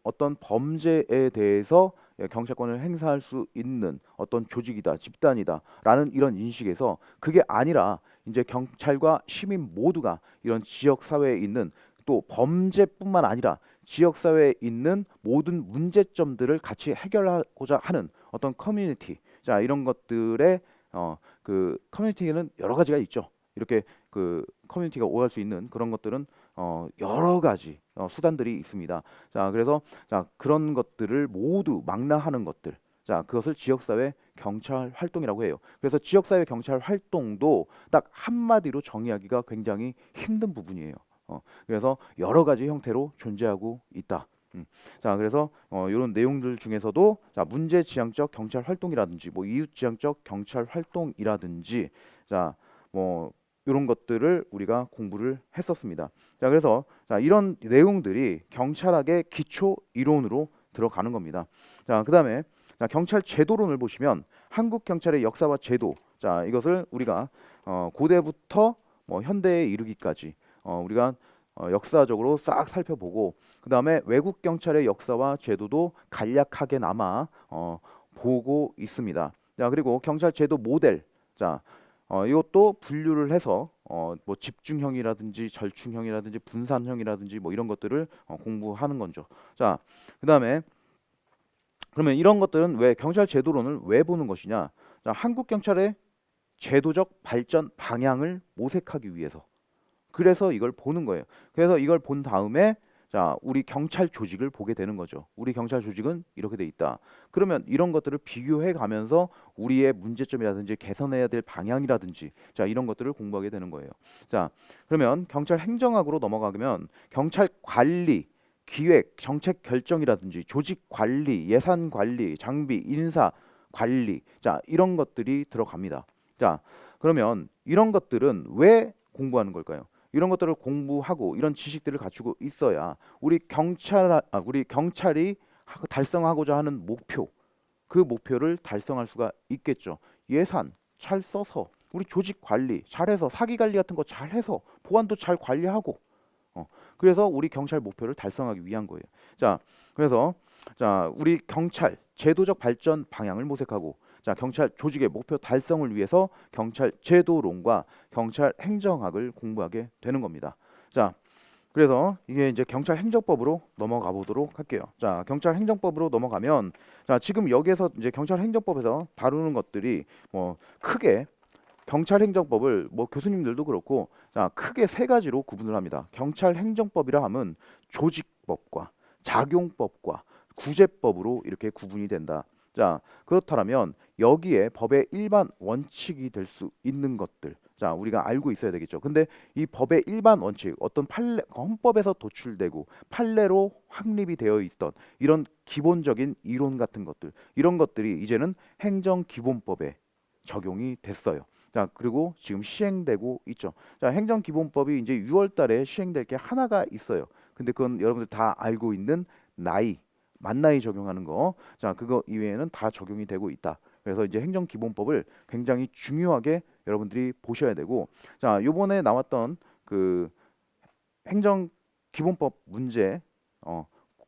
어떤 범죄에 대해서 경찰권을 행사할 수 있는 어떤 조직이다, 집단이다라는 이런 인식에서 그게 아니라 이제 경찰과 시민 모두가 이런 지역 사회에 있는 또 범죄뿐만 아니라 지역 사회에 있는 모든 문제점들을 같이 해결하고자 하는 어떤 커뮤니티. 자, 이런 것들의 그 커뮤니티에는 여러 가지가 있죠. 이렇게 그 커뮤니티가 오갈 수 있는 그런 것들은 여러 가지 수단들이 있습니다. 자, 그래서 자, 그런 것들을 모두 망라하는 것들. 자, 그것을 지역사회 경찰 활동이라고 해요. 그래서 지역사회 경찰 활동도 딱 한마디로 정의하기가 굉장히 힘든 부분이에요. 그래서 여러 가지 형태로 존재하고 있다. 자, 그래서 이런 내용들 중에서도 자, 문제지향적 경찰 활동이라든지 뭐 이웃지향적 경찰 활동이라든지 자, 뭐 이런 것들을 우리가 공부를 했었습니다. 자, 그래서 자, 이런 내용들이 경찰학의 기초 이론으로 들어가는 겁니다. 자, 그다음에 자, 경찰 제도론을 보시면 한국 경찰의 역사와 제도, 자, 이것을 우리가 고대부터 뭐 현대에 이르기까지 우리가 역사적으로 싹 살펴보고 그 다음에 외국 경찰의 역사와 제도도 간략하게나마 보고 있습니다. 자, 그리고 경찰 제도 모델, 자, 이것도 분류를 해서 뭐 집중형이라든지 절충형이라든지 분산형이라든지 뭐 이런 것들을 공부하는 거죠. 자, 그 다음에 그러면 이런 것들은 왜 경찰 제도론을 왜 보는 것이냐? 자, 한국 경찰의 제도적 발전 방향을 모색하기 위해서. 그래서 이걸 보는 거예요. 그래서 이걸 본 다음에 자, 우리 경찰 조직을 보게 되는 거죠. 우리 경찰 조직은 이렇게 돼 있다. 그러면 이런 것들을 비교해 가면서 우리의 문제점이라든지 개선해야 될 방향이라든지 자, 이런 것들을 공부하게 되는 거예요. 자, 그러면 경찰 행정학으로 넘어가면 경찰 관리, 기획, 정책 결정이라든지 조직 관리, 예산 관리, 장비, 인사 관리. 자, 이런 것들이 들어갑니다. 자, 그러면 이런 것들은 왜 공부하는 걸까요? 이런 것들을 공부하고 이런 지식들을 갖추고 있어야 우리 경찰이 달성하고자 하는 목표, 그 목표를 달성할 수가 있겠죠. 예산 잘 써서 우리 조직 관리 잘해서 사기 관리 같은 거 잘해서 보안도 잘 관리하고 그래서 우리 경찰 목표를 달성하기 위한 거예요. 자, 그래서 자, 우리 경찰 제도적 발전 방향을 모색하고 자, 경찰 조직의 목표 달성을 위해서 경찰 제도론과 경찰 행정학을 공부하게 되는 겁니다. 자, 그래서 이게 이제 경찰 행정법으로 넘어가 보도록 할게요. 자, 경찰 행정법으로 넘어가면 자, 지금 여기에서 이제 경찰 행정법에서 다루는 것들이 뭐 크게 경찰 행정법을 뭐 교수님들도 그렇고 자, 크게 세 가지로 구분을 합니다. 경찰 행정법이라 함은 조직법과 작용법과 구제법으로 이렇게 구분이 된다. 자, 그렇다면 여기에 법의 일반 원칙이 될 수 있는 것들, 자, 우리가 알고 있어야 되겠죠. 근데 이 법의 일반 원칙, 어떤 판례, 헌법에서 도출되고 판례로 확립이 되어 있던 이런 기본적인 이론 같은 것들, 이런 것들이 이제는 행정기본법에 적용이 됐어요. 자, 그리고 지금 시행되고 있죠. 자, 행정기본법이 이제 6월 달에 시행될 게 하나가 있어요. 근데 그건 여러분들 다 알고 있는 나이, 만나이 적용하는 거. 자, 그거 이외에는 다 적용이 되고 있다. 그래서 이제 행정기본법을 굉장히 중요하게 여러분들이 보셔야 되고, 자, 요번에 나왔던 그 행정기본법 문제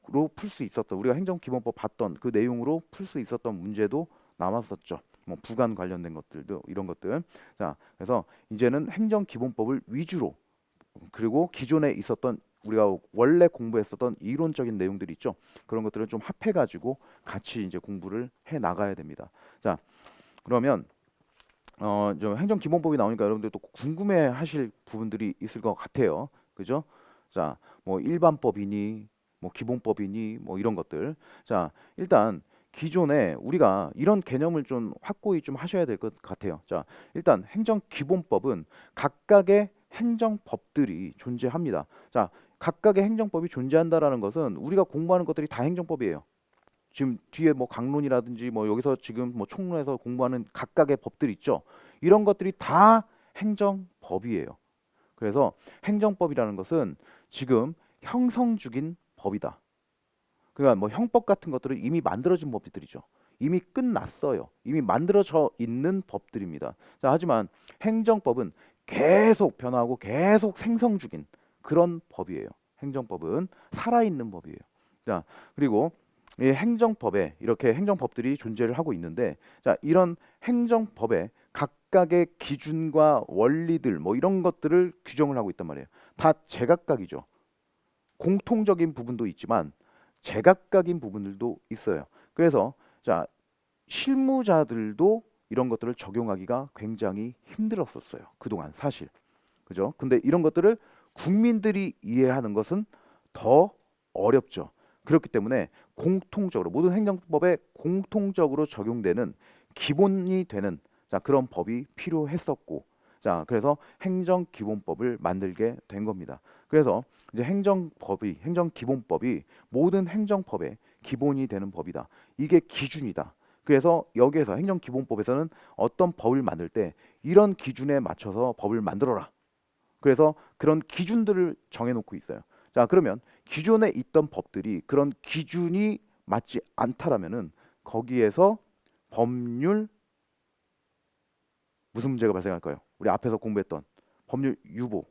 로 풀 수 있었던 우리가 행정기본법 봤던 그 내용으로 풀 수 있었던 문제도 남았었죠. 뭐 부관 관련된 것들도 이런 것들. 자, 그래서 이제는 행정기본법을 위주로 그리고 기존에 있었던 우리가 원래 공부했었던 이론적인 내용들이 있죠. 그런 것들을 좀 합해가지고 같이 이제 공부를 해 나가야 됩니다. 자, 그러면 좀 행정기본법이 나오니까 여러분들 또 궁금해하실 부분들이 있을 것 같아요. 그죠? 자, 뭐 일반법이니, 뭐 기본법이니, 뭐 이런 것들. 자, 일단 기존에 우리가 이런 개념을 좀 확고히 좀 하셔야 될 것 같아요. 자, 일단 행정기본법은 각각의 행정법들이 존재합니다. 자, 각각의 행정법이 존재한다라는 것은 우리가 공부하는 것들이 다 행정법이에요. 지금 뒤에 뭐 강론이라든지 뭐 여기서 지금 뭐 총론에서 공부하는 각각의 법들 있죠. 이런 것들이 다 행정법이에요. 그래서 행정법이라는 것은 지금 형성 중인 법이다. 그러니까 뭐 형법 같은 것들은 이미 만들어진 법들이죠. 이미 끝났어요. 이미 만들어져 있는 법들입니다. 자, 하지만 행정법은 계속 변화하고 계속 생성 중인 그런 법이에요. 행정법은 살아있는 법이에요. 자, 그리고 이 행정법에 이렇게 행정법들이 존재를 하고 있는데, 자, 이런 행정법에 각각의 기준과 원리들 뭐 이런 것들을 규정을 하고 있단 말이에요. 다 제각각이죠. 공통적인 부분도 있지만 제각각인 부분들도 있어요. 그래서 자, 실무자들도 이런 것들을 적용하기가 굉장히 힘들었었어요. 그동안 사실. 그죠? 근데 이런 것들을 국민들이 이해하는 것은 더 어렵죠. 그렇기 때문에 공통적으로 모든 행정법에 공통적으로 적용되는 기본이 되는 자, 그런 법이 필요했었고, 자, 그래서 행정기본법을 만들게 된 겁니다. 그래서 이제 행정기본법이 모든 행정법의 기본이 되는 법이다. 이게 기준이다. 그래서 여기에서 행정기본법에서는 어떤 법을 만들 때 이런 기준에 맞춰서 법을 만들어라. 그래서 그런 기준들을 정해놓고 있어요. 자, 그러면 기존에 있던 법들이 그런 기준이 맞지 않다라면은 거기에서 법률 무슨 문제가 발생할까요? 우리 앞에서 공부했던 법률 유보,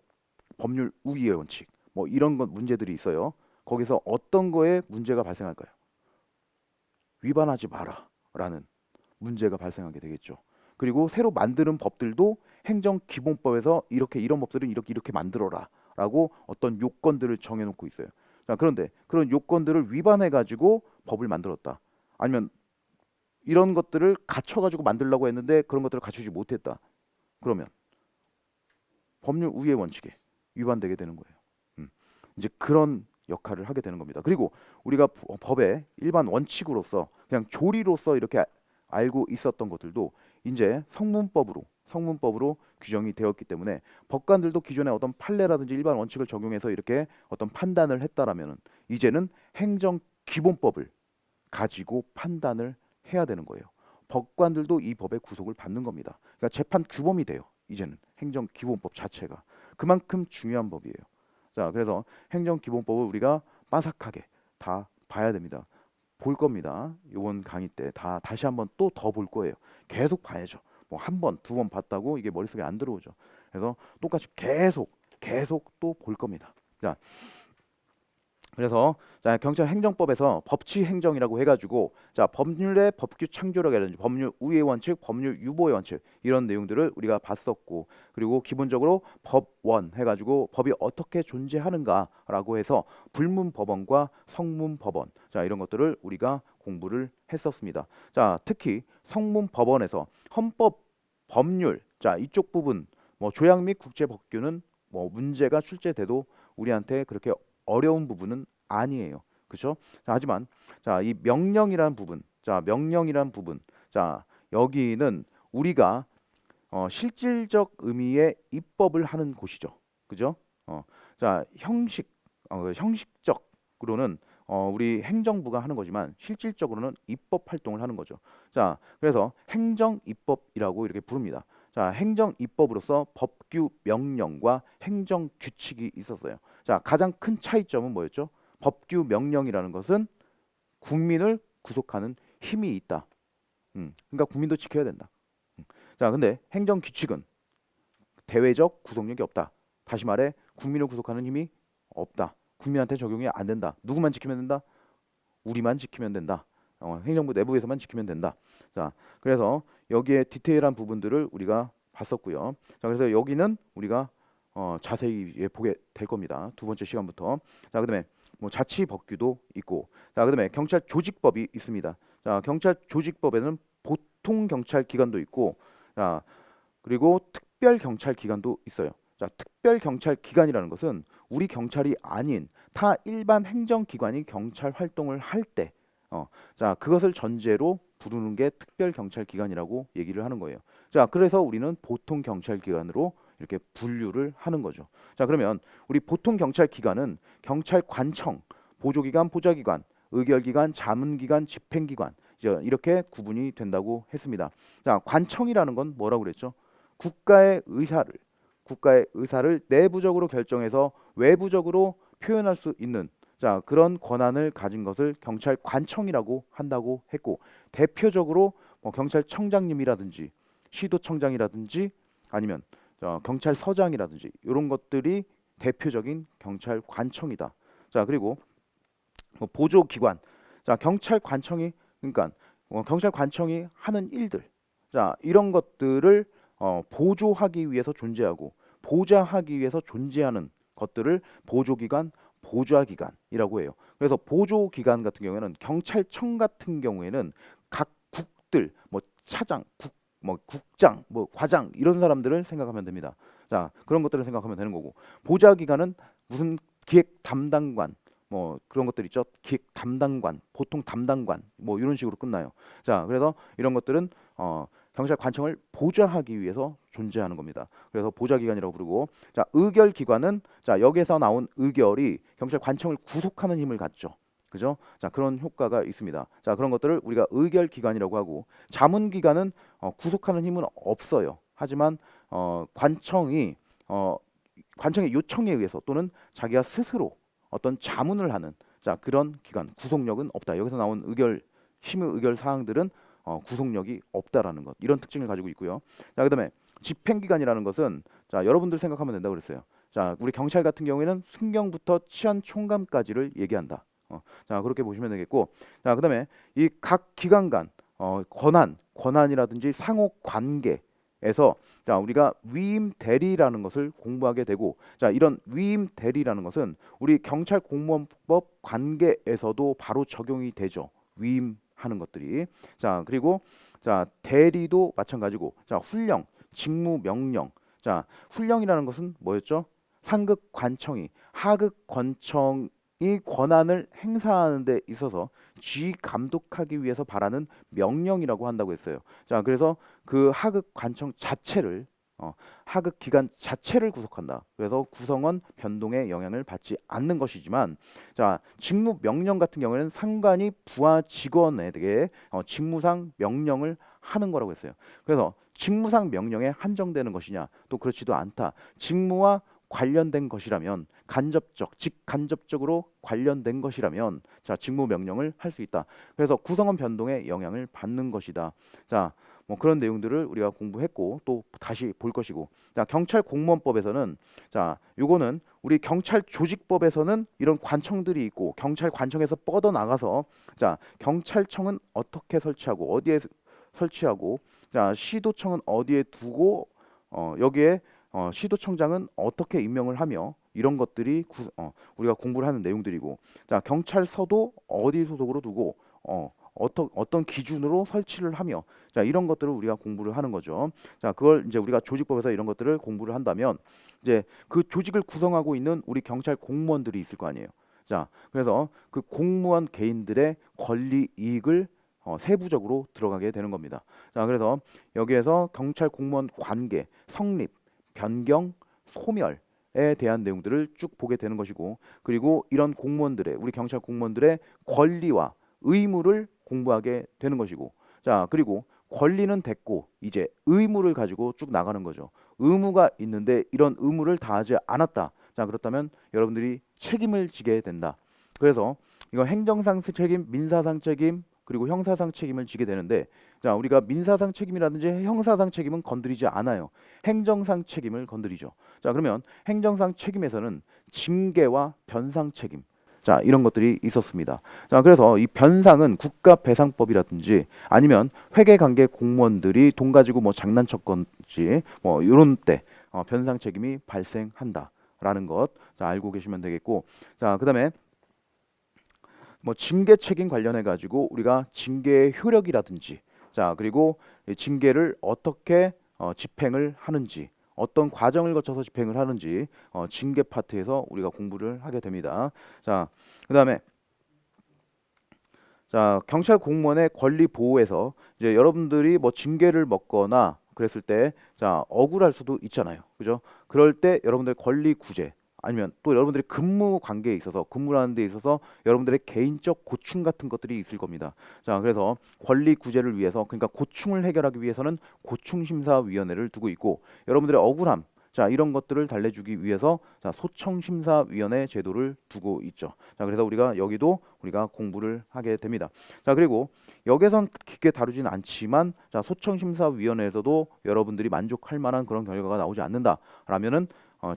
법률 우위의 원칙, 뭐 이런 것 문제들이 있어요. 거기서 어떤 거에 문제가 발생할까요? 위반하지 마라라는 문제가 발생하게 되겠죠. 그리고 새로 만드는 법들도 행정기본법에서 이렇게 이런 법들은 이렇게 만들어라라고 어떤 요건들을 정해놓고 있어요. 자, 그런데 그런 요건들을 위반해 가지고 법을 만들었다. 아니면 이런 것들을 갖춰 가지고 만들려고 했는데 그런 것들을 갖추지 못했다. 그러면 법률 우위의 원칙에 위반되게 되는 거예요. 이제 그런 역할을 하게 되는 겁니다. 그리고 우리가 법의 일반 원칙으로서 그냥 조리로서 이렇게 알고 있었던 것들도 이제 성문법으로 규정이 되었기 때문에 법관들도 기존의 어떤 판례라든지 일반 원칙을 적용해서 이렇게 어떤 판단을 했다라면 이제는 행정기본법을 가지고 판단을 해야 되는 거예요. 법관들도 이 법의 구속을 받는 겁니다. 그러니까 재판 규범이 돼요. 이제는 행정기본법 자체가 그만큼 중요한 법이에요. 자, 그래서 행정기본법을 우리가 빠삭하게 다 봐야 됩니다. 볼 겁니다. 이번 강의 때 다시 한번 또 더 볼 거예요. 계속 봐야죠. 뭐 한 번, 두 번 봤다고 이게 머릿속에 안 들어오죠. 그래서 똑같이 계속 또 볼 겁니다. 자, 그래서 자, 경찰 행정법에서 법치 행정이라고 해가지고 자, 법률의 법규 창조력이라든지 법률 우위의 원칙, 법률 유보의 원칙 이런 내용들을 우리가 봤었고, 그리고 기본적으로 법원 해가지고 법이 어떻게 존재하는가라고 해서 불문법원과 성문법원 자, 이런 것들을 우리가 공부를 했었습니다. 자, 특히 성문법원에서 헌법 법률 자, 이쪽 부분 뭐 조약 및 국제 법규는 뭐 문제가 출제돼도 우리한테 그렇게 어려운 부분은 아니에요. 그렇죠? 자, 하지만 자, 이 명령이라는 부분. 자, 명령이라는 부분. 자, 여기는 우리가 실질적 의미의 입법을 하는 곳이죠. 그죠? 자, 형식적으로는 우리 행정부가 하는 거지만 실질적으로는 입법 활동을 하는 거죠. 자, 그래서 행정 입법이라고 이렇게 부릅니다. 자, 행정 입법으로서 법규 명령과 행정 규칙이 있었어요. 자, 가장 큰 차이점은 뭐였죠? 법규 명령이라는 것은 국민을 구속하는 힘이 있다. 그러니까 국민도 지켜야 된다. 자, 근데 행정 규칙은 대외적 구속력이 없다. 다시 말해 국민을 구속하는 힘이 없다. 국민한테 적용이 안 된다. 누구만 지키면 된다? 우리만 지키면 된다. 행정부 내부에서만 지키면 된다. 자, 그래서 여기에 디테일한 부분들을 우리가 봤었고요. 자, 그래서 여기는 우리가 자세히 보게 될 겁니다. 두 번째 시간부터. 자, 그다음에 뭐 자치 법규도 있고, 자, 그다음에 경찰 조직법이 있습니다. 자, 경찰 조직법에는 보통 경찰 기관도 있고, 자, 그리고 특별 경찰 기관도 있어요. 자, 특별 경찰 기관이라는 것은 우리 경찰이 아닌 타 일반 행정 기관이 경찰 활동을 할 때, 자, 그것을 전제로 부르는 게 특별 경찰 기관이라고 얘기를 하는 거예요. 자, 그래서 우리는 보통 경찰 기관으로 이렇게 분류를 하는 거죠. 자, 그러면 우리 보통 경찰 기관은 경찰관청, 보조기관, 보좌기관, 의결기관, 자문기관, 집행기관 이렇게 구분이 된다고 했습니다. 자, 관청이라는 건 뭐라고 그랬죠? 국가의 의사를 내부적으로 결정해서 외부적으로 표현할 수 있는 그런 권한을 가진 것을 경찰관청이라고 한다고 했고, 대표적으로 뭐 경찰청장님이라든지 시도청장이라든지 아니면 경찰서장이라든지 이런 것들이 대표적인 경찰관청이다. 자, 그리고 뭐 보조기관. 자, 경찰관청이 그러니까 경찰관청이 하는 일들. 자, 이런 것들을 보조하기 위해서 존재하고 보좌하기 위해서 존재하는 것들을 보조기관, 보좌기관이라고 해요. 그래서 보조기관 같은 경우에는 경찰청 같은 경우에는 각 국들 뭐 차장, 뭐 국장, 뭐 과장 이런 사람들을 생각하면 됩니다. 자, 그런 것들을 생각하면 되는 거고, 보좌기관은 무슨 기획 담당관 뭐 그런 것들 있죠. 기획 담당관, 보통 담당관 뭐 이런 식으로 끝나요. 자, 그래서 이런 것들은 경찰관청을 보좌하기 위해서 존재하는 겁니다. 그래서 보좌기관이라고 부르고, 자, 의결기관은 자, 여기에서 나온 의결이 경찰관청을 구속하는 힘을 갖죠. 그죠? 자, 그런 효과가 있습니다. 자, 그런 것들을 우리가 의결기관이라고 하고, 자문기관은 구속하는 힘은 없어요. 하지만 관청이 관청의 요청에 의해서 또는 자기가 스스로 어떤 자문을 하는 그런 기관, 구속력은 없다. 여기서 나온 심의 의결 사항들은 구속력이 없다라는 것, 이런 특징을 가지고 있고요. 자, 그다음에 집행기관이라는 것은 여러분들 생각하면 된다고 그랬어요. 자, 우리 경찰 같은 경우에는 순경부터 치안 총감까지를 얘기한다. 자, 그렇게 보시면 되겠고, 자, 그다음에 이 각 기관 간 권한이라든지 상호 관계에서 우리가 위임 대리라는 것을 공부하게 되고, 자, 이런 위임 대리라는 것은 우리 경찰 공무원법 관계에서도 바로 적용이 되죠. 위임하는 것들이. 자, 그리고 대리도 마찬가지고, 훈령, 직무 명령. 자, 훈령이라는 것은 뭐였죠? 상급 관청이 하급 관청이 권한을 행사하는 데 있어서 쥐 감독하기 위해서 발하는 명령이라고 한다고 했어요. 자, 그래서 그 하급 관청 자체를 하급 기관 자체를 구속한다. 그래서 구성원 변동에 영향을 받지 않는 것이지만, 자, 직무 명령 같은 경우에는 상관이 부하 직원에게 직무상 명령을 하는 거라고 했어요. 그래서 직무상 명령에 한정되는 것이냐? 또 그렇지도 않다. 직무와 관련된 것이라면 직간접적으로 관련된 것이라면 직무 명령을 할 수 있다. 그래서 구성원 변동에 영향을 받는 것이다. 자, 뭐 그런 내용들을 우리가 공부했고 또 다시 볼 것이고, 자, 경찰 공무원법에서는 요거는 우리 경찰 조직법에서는 이런 관청들이 있고, 경찰 관청에서 뻗어 나가서 경찰청은 어떻게 설치하고 어디에 설치하고, 시도청은 어디에 두고 여기에 시도청장은 어떻게 임명을 하며, 이런 것들이 우리가 공부를 하는 내용들이고, 자, 경찰서도 어디 소속으로 두고 어떤 기준으로 설치를 하며, 자, 이런 것들을 우리가 공부를 하는 거죠. 자, 그걸 이제 우리가 조직법에서 이런 것들을 공부를 한다면 이제 그 조직을 구성하고 있는 우리 경찰 공무원들이 있을 거 아니에요. 자, 그래서 그 공무원 개인들의 권리 이익을 세부적으로 들어가게 되는 겁니다. 자, 그래서 여기에서 경찰 공무원 관계, 성립, 변경, 소멸에 대한 내용들을 쭉 보게 되는 것이고, 그리고 이런 공무원들의 우리 경찰 공무원들의 권리와 의무를 공부하게 되는 것이고, 자, 그리고 권리는 됐고 이제 의무를 가지고 쭉 나가는 거죠. 의무가 있는데 이런 의무를 다하지 않았다. 자, 그렇다면 여러분들이 책임을 지게 된다. 그래서 이거 행정상 책임, 민사상 책임, 그리고 형사상 책임을 지게 되는데, 자, 우리가 민사상 책임이라든지 형사상 책임은 건드리지 않아요. 행정상 책임을 건드리죠. 자, 그러면 행정상 책임에서는 징계와 변상 책임, 자, 이런 것들이 있었습니다. 자, 그래서 이 변상은 국가배상법이라든지 아니면 회계관계 공무원들이 돈 가지고 뭐 장난쳤건지 뭐 이런 때 변상 책임이 발생한다라는 것, 자, 알고 계시면 되겠고, 자, 그다음에 뭐 징계 책임 관련해 가지고 우리가 징계의 효력이라든지, 자, 그리고 이 징계를 어떻게 집행을 하는지, 어떤 과정을 거쳐서 집행을 하는지 징계 파트에서 우리가 공부를 하게 됩니다. 자, 그다음에 경찰 공무원의 권리 보호에서 이제 여러분들이 뭐 징계를 먹거나 그랬을 때 자, 억울할 수도 있잖아요. 그죠? 그럴 때 여러분들 권리 구제 아니면 또 여러분들이 근무 관계에 있어서 근무를 하는 데 있어서 여러분들의 개인적 고충 같은 것들이 있을 겁니다. 자, 그래서 권리 구제를 위해서 그러니까 고충을 해결하기 위해서는 고충심사위원회를 두고 있고 여러분들의 억울함 자, 이런 것들을 달래주기 위해서 자, 소청심사위원회 제도를 두고 있죠. 자, 그래서 우리가 여기도 우리가 공부를 하게 됩니다. 자, 그리고 여기선 깊게 다루지는 않지만 자, 소청심사위원회에서도 여러분들이 만족할 만한 그런 결과가 나오지 않는다라면은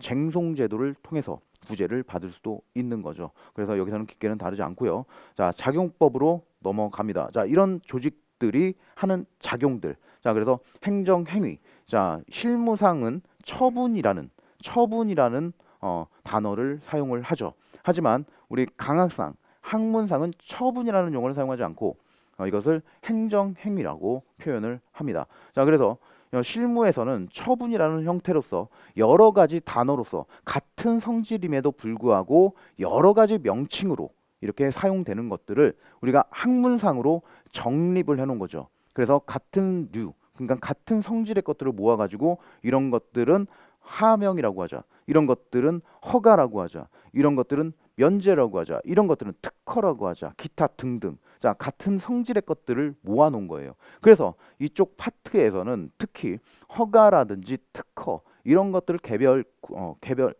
쟁송 제도를 통해서 구제를 받을 수도 있는 거죠. 그래서 여기서는 깊게는 다루지 않고요. 자, 작용법으로 넘어갑니다. 자, 이런 조직들이 하는 작용들. 자, 그래서 행정행위. 자, 실무상은 처분이라는 단어를 사용을 하죠. 하지만 우리 강학상, 학문상은 처분이라는 용어를 사용하지 않고 이것을 행정행위라고 표현을 합니다. 자, 그래서 실무에서는 처분이라는 형태로서 여러 가지 단어로서 같은 성질임에도 불구하고 여러 가지 명칭으로 이렇게 사용되는 것들을 우리가 학문상으로 정립을 해놓은 거죠. 그래서 같은 류, 그러니까 같은 성질의 것들을 모아가지고 이런 것들은 하명이라고 하자. 이런 것들은 허가라고 하자. 이런 것들은 면제라고 하자. 이런 것들은 특허라고 하자. 기타 등등. 자, 같은 성질의 것들을 모아놓은 거예요. 그래서 이쪽 파트에서는 특히 허가라든지 특허 이런 것들을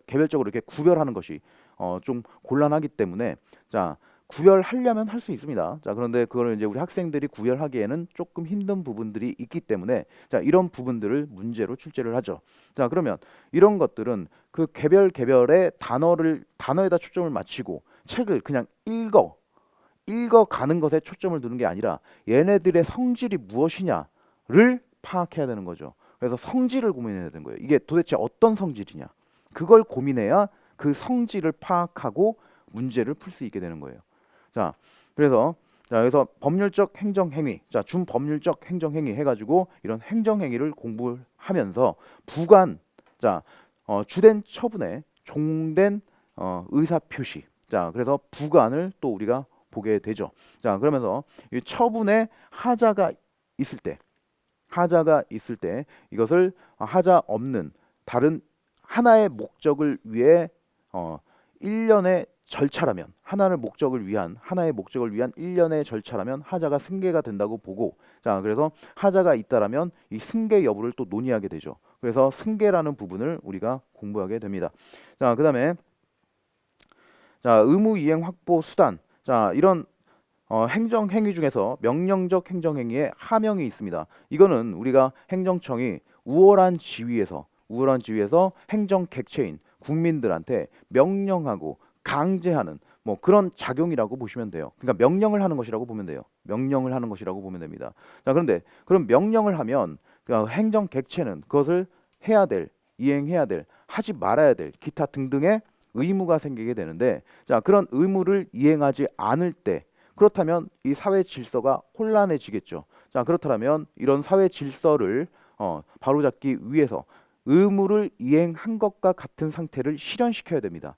개별적으로 이렇게 구별하는 것이 좀 곤란하기 때문에 자, 구별하려면 할 수 있습니다. 자, 그런데 그거를 이제 우리 학생들이 구별하기에는 조금 힘든 부분들이 있기 때문에 자, 이런 부분들을 문제로 출제를 하죠. 자, 그러면 이런 것들은 그 개별의 단어에다 초점을 맞추고 책을 그냥 읽어가는 것에 초점을 두는 게 아니라 얘네들의 성질이 무엇이냐를 파악해야 되는 거죠. 그래서 성질을 고민해야 되는 거예요. 이게 도대체 어떤 성질이냐. 그걸 고민해야 그 성질을 파악하고 문제를 풀 수 있게 되는 거예요. 자, 그래서 그래서 법률적 행정행위, 자, 준법률적 행정행위 해가지고 이런 행정행위를 공부하면서 부관, 자, 주된 처분에 종된 의사표시, 자, 그래서 부관을 또 우리가 보게 되죠. 자, 그러면서 이 처분에 하자가 있을 때 이것을 하자 없는 다른 하나의 목적을 위해 일련의 절차라면 하나의 목적을 위한 일련의 절차라면 하자가 승계가 된다고 보고 자, 그래서 하자가 있다라면 이 승계 여부를 또 논의하게 되죠. 그래서 승계라는 부분을 우리가 공부하게 됩니다. 자, 그다음에 자, 의무 이행 확보 수단. 자, 이런 행정행위 중에서 명령적 행정행위에 하명이 있습니다. 이거는 우리가 행정청이 우월한 지위에서 행정객체인 국민들한테 명령하고 강제하는 뭐 그런 작용이라고 보시면 돼요. 그러니까 명령을 하는 것이라고 보면 돼요. 명령을 하는 것이라고 보면 됩니다. 자, 그런데 그럼 명령을 하면 그 행정객체는 그것을 해야 될, 이행해야 될, 하지 말아야 될 기타 등등의 의무가 생기게 되는데 자, 그런 의무를 이행하지 않을 때 그렇다면 이 사회 질서가 혼란해지겠죠. 자, 그렇다면 이런 사회 질서를 바로잡기 위해서 의무를 이행한 것과 같은 상태를 실현시켜야 됩니다.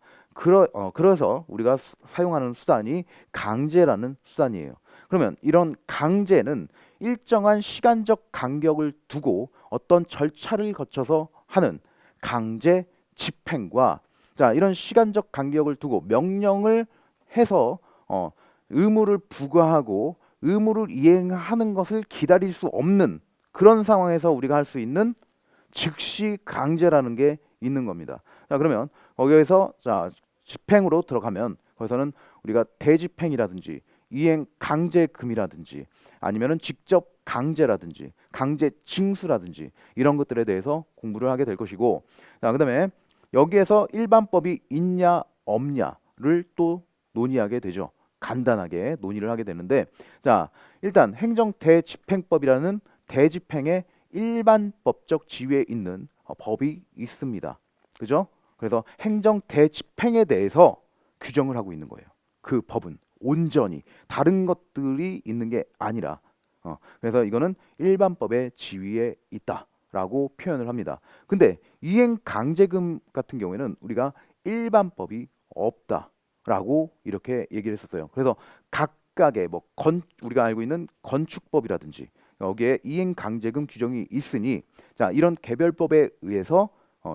그래서 우리가 사용하는 수단이 강제라는 수단이에요. 그러면 이런 강제는 일정한 시간적 간격을 두고 어떤 절차를 거쳐서 하는 강제 집행과 자, 이런 시간적 간격을 두고 명령을 해서 의무를 부과하고 의무를 이행하는 것을 기다릴 수 없는 그런 상황에서 우리가 할 수 있는 즉시 강제라는 게 있는 겁니다. 자, 그러면 거기에서 자, 집행으로 들어가면 거기서는 우리가 대집행이라든지 이행 강제금이라든지 아니면은 직접 강제라든지 강제 징수라든지 이런 것들에 대해서 공부를 하게 될 것이고 자, 그다음에 여기에서 일반법이 있냐 없냐를 또 논의하게 되죠. 간단하게 논의를 하게 되는데 자, 일단 행정대집행법이라는 대집행의 일반법적 지위에 있는 법이 있습니다. 그죠? 그래서 행정대집행에 대해서 규정을 하고 있는 거예요. 그 법은 온전히 다른 것들이 있는 게 아니라 그래서 이거는 일반법의 지위에 있다라고 표현을 합니다. 근데 이행 강제금 같은 경우에는 우리가 일반법이 없다라고 이렇게 얘기를 했었어요. 그래서 각각의 우리가 알고 있는 건축법이라든지 여기에 이행강제금 규정이 있으니 자 이런 개별법에 의해서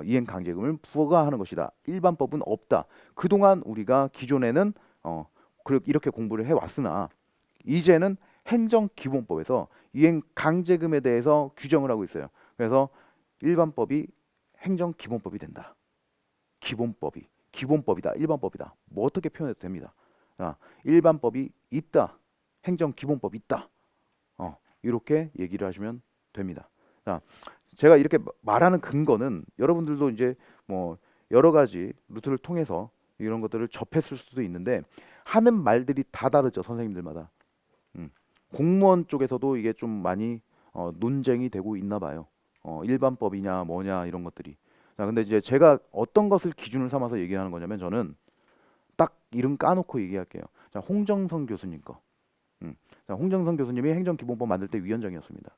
이행강제금을 부과하는 것이다. 일반법은 없다. 그동안 우리가 기존에는 이렇게 공부를 해왔으나 이제는 행정기본법에서 이행강제금에 대해서 규정을 하고 있어요. 그래서 일반법이 행정기본법이 된다. 기본법이다. 일반법이다. 뭐 어떻게 표현해도 됩니다. 자, 일반법이 있다. 행정기본법이 있다. 이렇게 얘기를 하시면 됩니다. 자, 제가 이렇게 말하는 근거는 여러분들도 이제 뭐 여러 가지 루트를 통해서 이런 것들을 접했을 수도 있는데 하는 말들이 다 다르죠. 선생님들마다. 공무원 쪽에서도 이게 좀 많이 논쟁이 되고 있나 봐요. 일반법이냐 뭐냐 이런 것들이. 자, 근데 이제 제가 어떤 것을 기준을 삼아서 얘기하는 거냐면 저는 딱 이름 까놓고 얘기할게요. 자, 홍정성 교수님 거. 자, 홍정성 교수님이 행정기본법 만들 때 위원장이었습니다.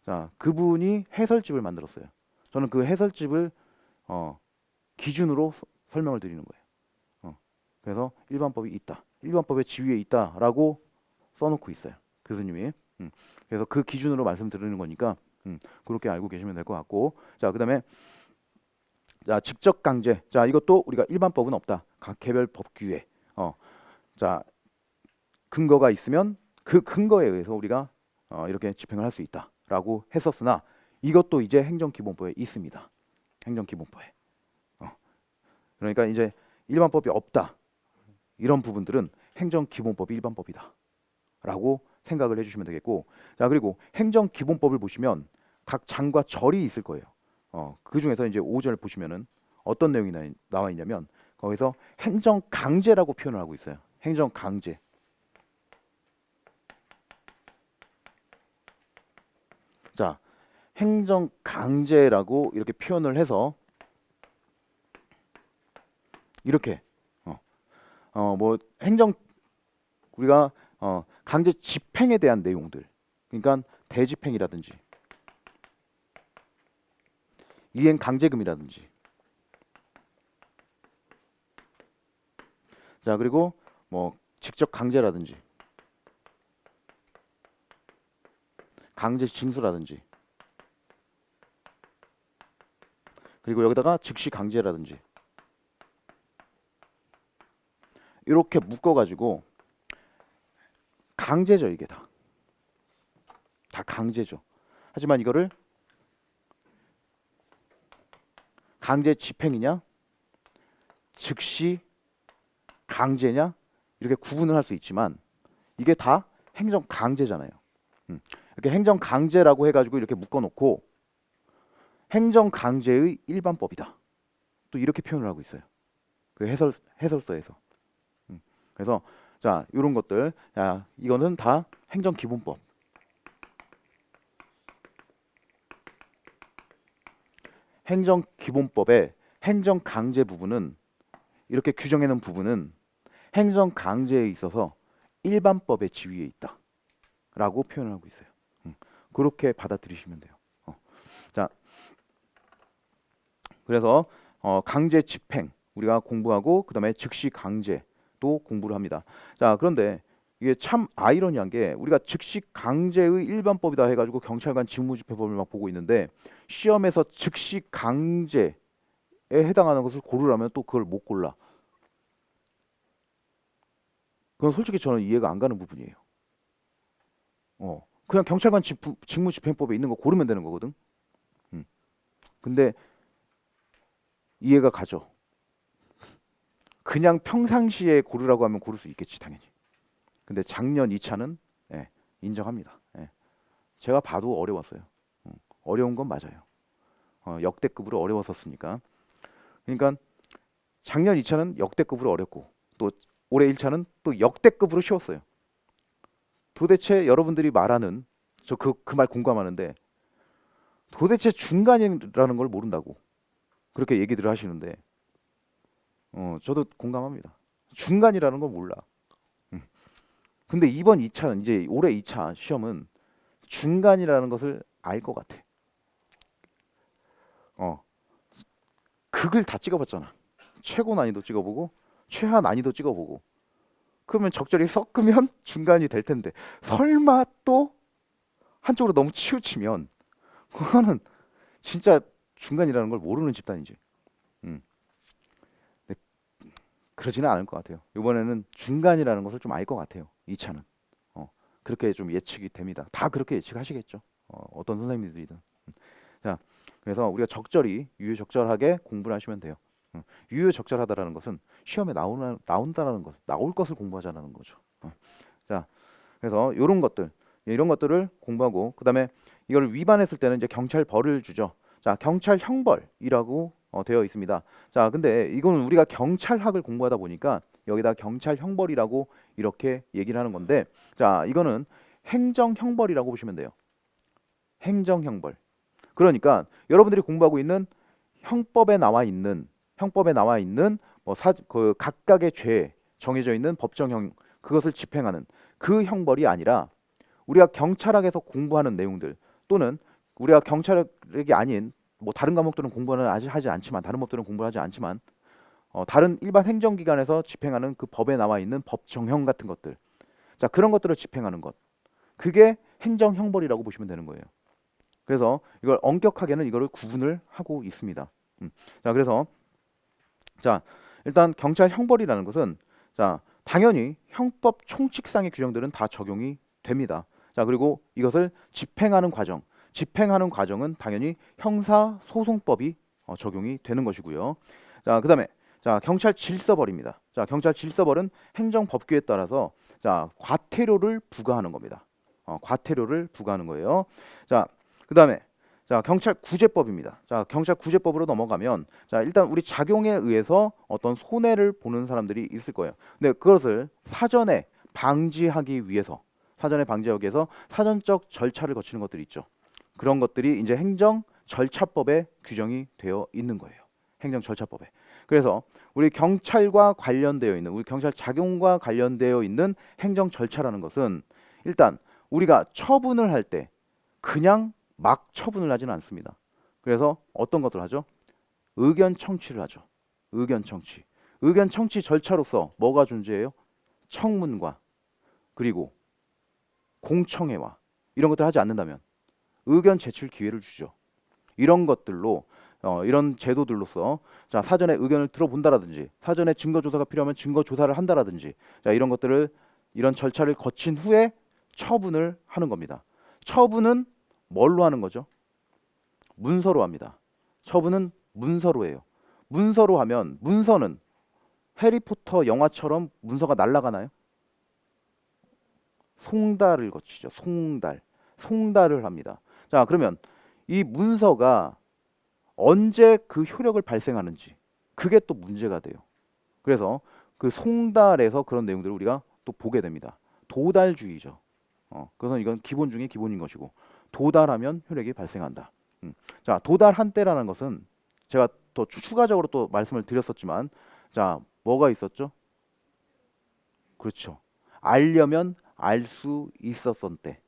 자, 그분이 해설집을 만들었어요. 저는 그 해설집을 기준으로 설명을 드리는 거예요. 그래서 일반법이 있다. 일반법의 지위에 있다라고 써놓고 있어요. 교수님이. 그래서 그 기준으로 말씀드리는 거니까 그렇게 알고 계시면 될 것 같고 자, 그 다음에 자, 직접 강제. 자, 이것도 우리가 일반법은 없다. 각 개별 법규에. 자, 근거가 있으면 그 근거에 의해서 우리가 이렇게 집행을 할 수 있다라고 했었으나 이것도 이제 행정기본법에 있습니다. 행정기본법에. 그러니까 이제 일반법이 없다. 이런 부분들은 행정기본법이 일반법이다라고 생각을 해주시면 되겠고 자, 그리고 행정기본법을 보시면 각 장과 절이 있을 거예요. 그 중에서 이제 5절 보시면은 어떤 내용이 나와 있냐면 거기서 행정강제라고 표현을 하고 있어요. 행정강제. 자, 행정강제라고 이렇게 표현을 해서 이렇게 뭐 우리가 강제 집행에 대한 내용들, 그러니까 대집행이라든지 이행 강제금이라든지 자, 그리고 뭐 직접 강제라든지 강제 징수라든지 그리고 여기다가 즉시 강제라든지 이렇게 묶어가지고 강제죠. 이게 다 강제죠. 하지만 이거를 강제 집행이냐 즉시 강제냐 이렇게 구분을 할 수 있지만 이게 다 행정 강제잖아요. 이렇게 행정 강제라고 해가지고 이렇게 묶어놓고 행정 강제의 일반법이다. 또 이렇게 표현을 하고 있어요. 그 해설서에서. 그래서 자, 이런 것들, 자, 이거는 다 행정기본법. 행정기본법의 행정강제 부분은 이렇게 규정해 놓은 부분은 행정강제에 있어서 일반법의 지위에 있다 라고 표현을 하고 있어요. 그렇게 받아들이시면 돼요. 자, 그래서 강제 집행 우리가 공부하고 그 다음에 즉시 강제도 공부를 합니다. 자, 그런데 이게 참 아이러니한 게 우리가 즉시 강제의 일반법이다 해가지고 경찰관 직무집행법을 막 보고 있는데 시험에서 즉시 강제에 해당하는 것을 고르라면 또 그걸 못 골라. 그건 솔직히 저는 이해가 안 가는 부분이에요. 그냥 경찰관 직무집행법에 있는 거 고르면 되는 거거든. 근데 이해가 가죠. 그냥 평상시에 고르라고 하면 고를 수 있겠지 당연히. 근데 작년 2차는 인정합니다. 제가 봐도 어려웠어요. 어려운 건 맞아요. 역대급으로 어려웠었으니까. 그러니까 작년 2차는 역대급으로 어렵고 또 올해 1차는 또 역대급으로 쉬웠어요. 도대체 여러분들이 말하는 저 그 말 공감하는데 도대체 중간이라는 걸 모른다고 그렇게 얘기들을 하시는데 저도 공감합니다. 중간이라는 걸 몰라. 근데 이번 2차는 이제 올해 2차 시험은 중간이라는 것을 알 것 같아. 극을 다 찍어봤잖아. 최고 난이도 찍어보고 최하 난이도 찍어보고 그러면 적절히 섞으면 중간이 될 텐데 설마 또 한쪽으로 너무 치우치면 그거는 진짜 중간이라는 걸 모르는 집단이지. 음. 근데 그러지는 않을 것 같아요. 이번에는 중간이라는 것을 좀 알 것 같아요. 이 차는. 그렇게 좀 예측이 됩니다. 다 그렇게 예측하시겠죠. 어떤 선생님들이든. 자, 그래서 우리가 적절히 유유적절하게 공부를 하시면 돼요. 유유적절하다라는 것은 시험에 나온다라는 것, 나올 것을 공부하자는 거죠. 자, 그래서 이런 것들을 공부하고 그다음에 이걸 위반했을 때는 이제 경찰 벌을 주죠. 자, 경찰 형벌이라고 되어 있습니다. 자, 근데 이거는 우리가 경찰학을 공부하다 보니까 여기다 경찰 형벌이라고 이렇게 얘기를 하는 건데, 자, 이거는 행정 형벌이라고 보시면 돼요. 행정 형벌. 그러니까 여러분들이 공부하고 있는 형법에 나와 있는 그 각각의 죄에 정해져 있는 법정형 그것을 집행하는 그 형벌이 아니라 우리가 경찰학에서 공부하는 내용들 또는 우리가 경찰학이 아닌 뭐 다른 과목들은 공부는 아직 하지 않지만 다른 법들은 공부하지 않지만 다른 일반 행정기관에서 집행하는 그 법에 나와 있는 법정형 같은 것들, 자 그런 것들을 집행하는 것, 그게 행정형벌이라고 보시면 되는 거예요. 그래서 이걸 엄격하게는 이거를 구분을 하고 있습니다. 자 그래서 자 일단 경찰 형벌이라는 것은 자 당연히 형법 총칙상의 규정들은 다 적용이 됩니다. 자 그리고 이것을 집행하는 과정은 당연히 형사소송법이 적용이 되는 것이고요. 자 그다음에 자 경찰 질서벌입니다. 자 경찰 질서벌은 행정법규에 따라서 자 과태료를 부과하는 겁니다. 과태료를 부과하는 거예요. 자 그다음에 자 경찰 구제법입니다. 자 경찰 구제법으로 넘어가면 자 일단 우리 작용에 의해서 어떤 손해를 보는 사람들이 있을 거예요. 근데 그것을 사전에 방지하기 위해서 사전적 절차를 거치는 것들이 있죠. 그런 것들이 이제 행정 절차법에 규정이 되어 있는 거예요. 행정 절차법에. 그래서 우리 경찰과 관련되어 있는 우리 경찰 작용과 관련되어 있는 행정 절차라는 것은 일단 우리가 처분을 할 때 그냥 막 처분을 하지는 않습니다. 그래서 어떤 것들 하죠? 의견 청취를 하죠. 의견 청취. 의견 청취 절차로서 뭐가 존재해요? 청문과 그리고 공청회와 이런 것들 하지 않는다면 의견 제출 기회를 주죠. 이런 것들로 이런 제도들로서 자 사전에 의견을 들어본다라든지 사전에 증거 조사가 필요하면 증거 조사를 한다라든지 자 이런 것들을 이런 절차를 거친 후에 처분을 하는 겁니다. 처분은 뭘로 하는 거죠? 문서로 합니다. 처분은 문서로 해요. 문서로 하면 문서는 해리포터 영화처럼 문서가 날아가나요? 송달을 거치죠. 송달을 합니다. 자 그러면 이 문서가 언제 그 효력을 발생하는지 그게 또 문제가 돼요. 그래서 그 송달에서 그런 내용들을 우리가 또 보게 됩니다. 도달주의죠. 그래서 이건 기본 중에 기본인 것이고 도달하면 효력이 발생한다. 자 도달한 때라는 것은 제가 더 추가적으로 또 말씀을 드렸었지만 자 뭐가 있었죠? 그렇죠. 알려면 알 수 있었던 때.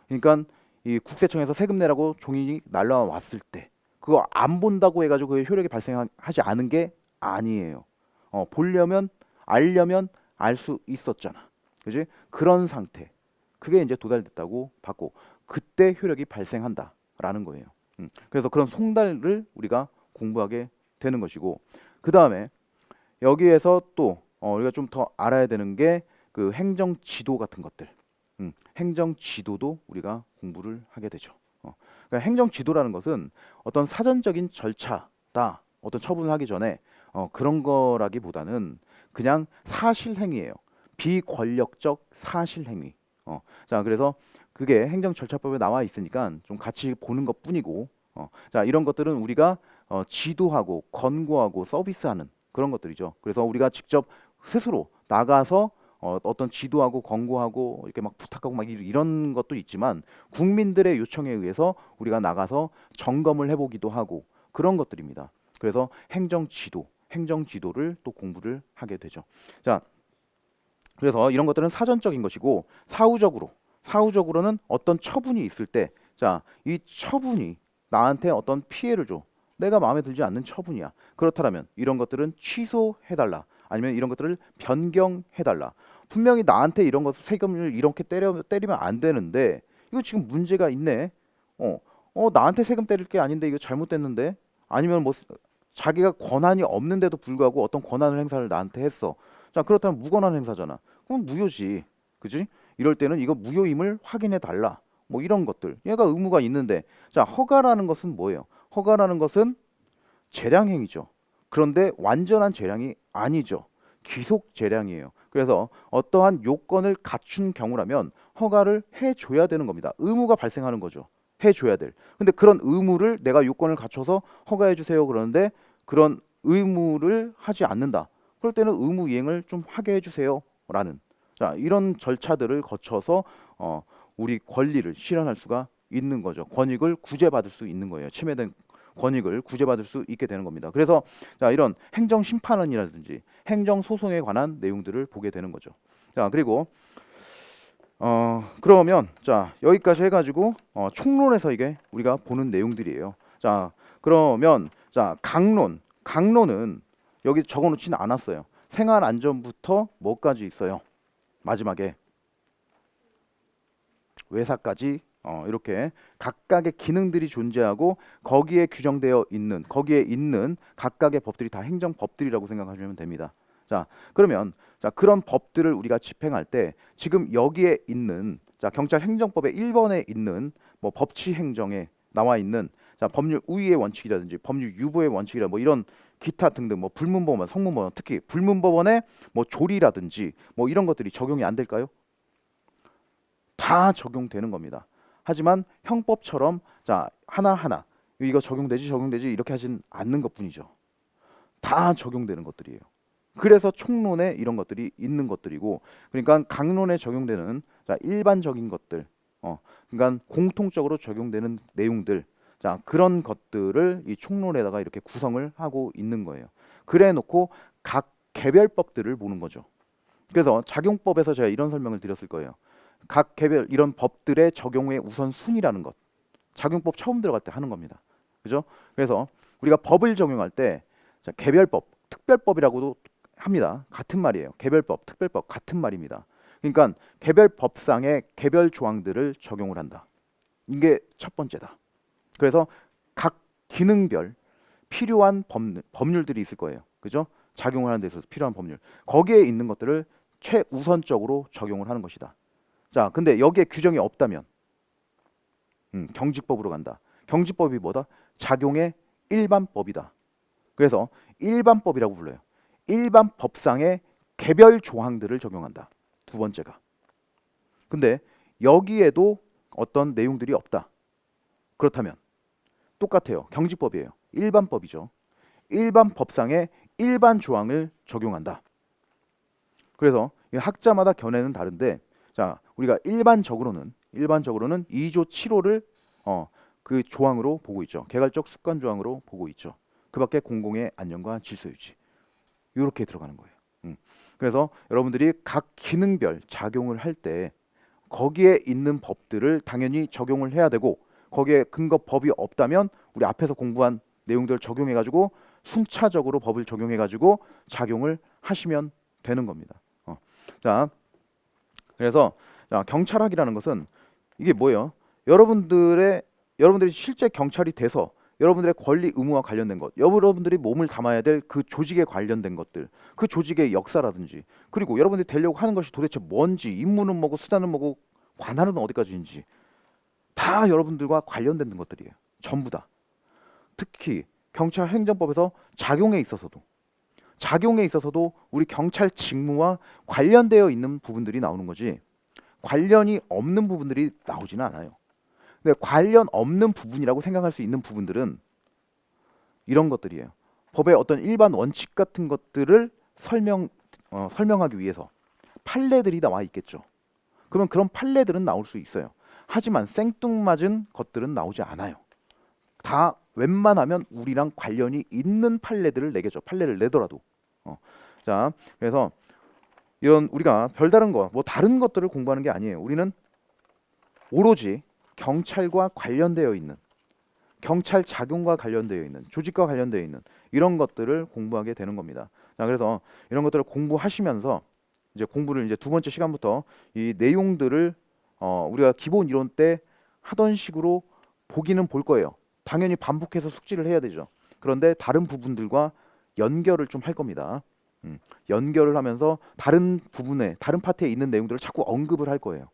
그러니까 이 국세청에서 세금 내라고 종이 날라왔을 때 그거 안 본다고 해가지고 그 효력이 발생하지 않은 게 아니에요. 보려면 알려면 알 수 있었잖아. 그지? 그런 상태. 그게 이제 도달됐다고 받고 그때 효력이 발생한다라는 거예요. 그래서 그런 송달을 우리가 공부하게 되는 것이고 그 다음에 여기에서 또 우리가 좀 더 알아야 되는 게 그 행정 지도 같은 것들. 행정 지도도 우리가 공부를 하게 되죠. 그러니까 행정 지도라는 것은 어떤 사전적인 절차다. 어떤 처분을 하기 전에 그런 거라기보다는 그냥 사실 행위예요. 비권력적 사실 행위. 자 그래서 그게 행정 절차법에 나와 있으니까 좀 같이 보는 것뿐이고 자 이런 것들은 우리가 지도하고 권고하고 서비스하는 그런 것들이죠. 그래서 우리가 직접 스스로 나가서 어떤 지도하고 권고하고 이렇게 막 부탁하고 막 이런 것도 있지만 국민들의 요청에 의해서 우리가 나가서 점검을 해보기도 하고 그런 것들입니다. 그래서 행정지도를 또 공부를 하게 되죠. 자, 그래서 이런 것들은 사전적인 것이고 사후적으로는 어떤 처분이 있을 때, 자, 이 처분이 나한테 어떤 피해를 줘. 내가 마음에 들지 않는 처분이야. 그렇다면 이런 것들은 취소해달라. 아니면 이런 것들을 변경해달라. 분명히 나한테 이런 것 세금을 이렇게 때리면 안 되는데 이거 지금 문제가 있네. 나한테 세금 때릴 게 아닌데 이거 잘못됐는데. 아니면 뭐 자기가 권한이 없는데도 불구하고 어떤 권한을 행사를 나한테 했어. 자, 그렇다면 무권한 행사잖아. 그럼 무효지. 그지? 이럴 때는 이거 무효임을 확인해 달라. 뭐 이런 것들. 얘가 의무가 있는데. 자, 허가라는 것은 뭐예요? 허가라는 것은 재량행위죠. 그런데 완전한 재량이 아니죠. 귀속 재량이에요. 그래서 어떠한 요건을 갖춘 경우라면 허가를 해줘야 되는 겁니다. 의무가 발생하는 거죠. 해줘야 될. 근데 그런 의무를 내가 요건을 갖춰서 허가해 주세요 그러는데 그런 의무를 하지 않는다. 그럴 때는 의무 이행을 좀 하게 해주세요 라는, 자, 이런 절차들을 거쳐서 우리 권리를 실현할 수가 있는 거죠. 권익을 구제받을 수 있는 거예요. 침해된 권익을 구제받을 수 있게 되는 겁니다. 그래서 자, 이런 행정심판원이라든지 행정소송에 관한 내용들을 보게 되는 거죠. 자, 그리고 그러면 자, 여기까지 해가지고 총론에서 이게 우리가 보는 내용들이에요. 자, 그러면 자, 강론은 여기 적어놓지는 않았어요. 생활안전부터 뭐까지 있어요? 마지막에 외사까지 이렇게 각각의 기능들이 존재하고 거기에 규정되어 있는, 거기에 있는 각각의 법들이 다 행정법들이라고 생각하시면 됩니다. 자, 그러면 자, 그런 법들을 우리가 집행할 때 지금 여기에 있는 자, 경찰 행정법의 1번에 있는 뭐 법치 행정에 나와 있는 자, 법률 우위의 원칙이라든지 법률 유보의 원칙이라 뭐 이런 기타 등등 뭐 불문법원, 성문법원, 특히 불문법원의 뭐 조리라든지 뭐 이런 것들이 적용이 안 될까요? 다 적용되는 겁니다. 하지만 형법처럼 자, 하나하나 이거 적용되지 이렇게 하진 않는 것뿐이죠. 다 적용되는 것들이에요. 그래서 총론에 이런 것들이 있는 것들이고, 그러니까 강론에 적용되는 자, 일반적인 것들, 그러니까 공통적으로 적용되는 내용들, 자, 그런 것들을 이 총론에다가 이렇게 구성을 하고 있는 거예요. 그래놓고 각 개별법들을 보는 거죠. 그래서 작용법에서 제가 이런 설명을 드렸을 거예요. 각 개별 이런 법들의 적용의 우선순위라는 것, 작용법 처음 들어갈 때 하는 겁니다. 그죠? 그래서 우리가 법을 적용할 때 자, 개별법, 특별법이라고도 합니다. 같은 말이에요. 개별법, 특별법 같은 말입니다. 그러니까 개별법상의 개별 조항들을 적용을 한다. 이게 첫 번째다. 그래서 각 기능별 필요한 법률들이 있을 거예요. 그죠? 작용을 하는 데 있어서 필요한 법률. 거기에 있는 것들을 최우선적으로 적용을 하는 것이다. 자, 근데 여기에 규정이 없다면 경직법으로 간다. 경직법이 뭐다? 작용의 일반법이다. 그래서 일반법이라고 불러요. 일반 법상의 개별 조항들을 적용한다. 두 번째가. 근데 여기에도 어떤 내용들이 없다. 그렇다면 똑같아요. 경직법이에요. 일반법이죠. 일반 법상의 일반 조항을 적용한다. 그래서 학자마다 견해는 다른데 자, 우리가 일반적으로는 2조 7호를 그 조항으로 보고 있죠. 개괄적 습관 조항으로 보고 있죠. 그밖에 공공의 안녕과 질서 유지. 이렇게 들어가는 거예요. 그래서 여러분들이 각 기능별 작용을 할 때 거기에 있는 법들을 당연히 적용을 해야 되고 거기에 근거 법이 없다면 우리 앞에서 공부한 내용들을 적용해 가지고 순차적으로 법을 적용해 가지고 작용을 하시면 되는 겁니다. 자, 그래서 자, 경찰학이라는 것은 이게 뭐예요? 여러분들이 실제 경찰이 돼서 여러분들의 권리 의무와 관련된 것, 여러분들이 몸을 담아야 될 그 조직에 관련된 것들, 그 조직의 역사라든지, 그리고 여러분들이 되려고 하는 것이 도대체 뭔지, 임무는 뭐고 수단은 뭐고 관할은 어디까지인지 다 여러분들과 관련된 것들이에요. 전부 다. 특히 경찰 행정법에서 작용에 있어서도 우리 경찰 직무와 관련되어 있는 부분들이 나오는 거지 관련이 없는 부분들이 나오지는 않아요. 근데 관련 없는 부분이라고 생각할 수 있는 부분들은 이런 것들이에요. 법의 어떤 일반 원칙 같은 것들을 설명하기 위해서 판례들이 나와 있겠죠. 그러면 그런 판례들은 나올 수 있어요. 하지만 생뚱맞은 것들은 나오지 않아요. 다 웬만하면 우리랑 관련이 있는 판례들을 내겠죠. 판례를 내더라도. 자, 그래서 이런 우리가 별다른 거, 뭐 다른 것들을 공부하는 게 아니에요. 우리는 오로지 경찰과 관련되어 있는, 경찰 작용과 관련되어 있는, 조직과 관련되어 있는 이런 것들을 공부하게 되는 겁니다. 자, 그래서 이런 것들을 공부하시면서 이제 공부를 이제 두 번째 시간부터 이 내용들을 우리가 기본 이론 때 하던 식으로 보기는 볼 거예요. 당연히 반복해서 숙지를 해야 되죠. 그런데 다른 부분들과 연결을 좀 할 겁니다. 연결을 하면서 다른 부분에, 다른 파트에 있는 내용들을 자꾸 언급을 할 거예요.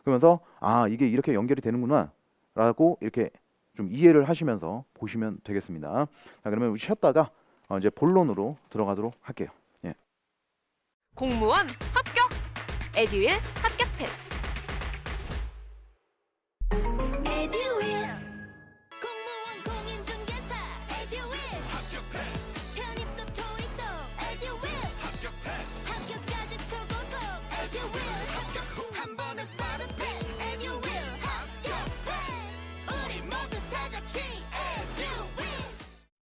그러면서 아, 이게 이렇게 연결이 되는구나 라고 이렇게 좀 이해를 하시면서 보시면 되겠습니다. 자, 그러면 우리 쉬었다가 이제 본론으로 들어가도록 할게요. 예. 공무원 합격! 에듀윌 합격 패스!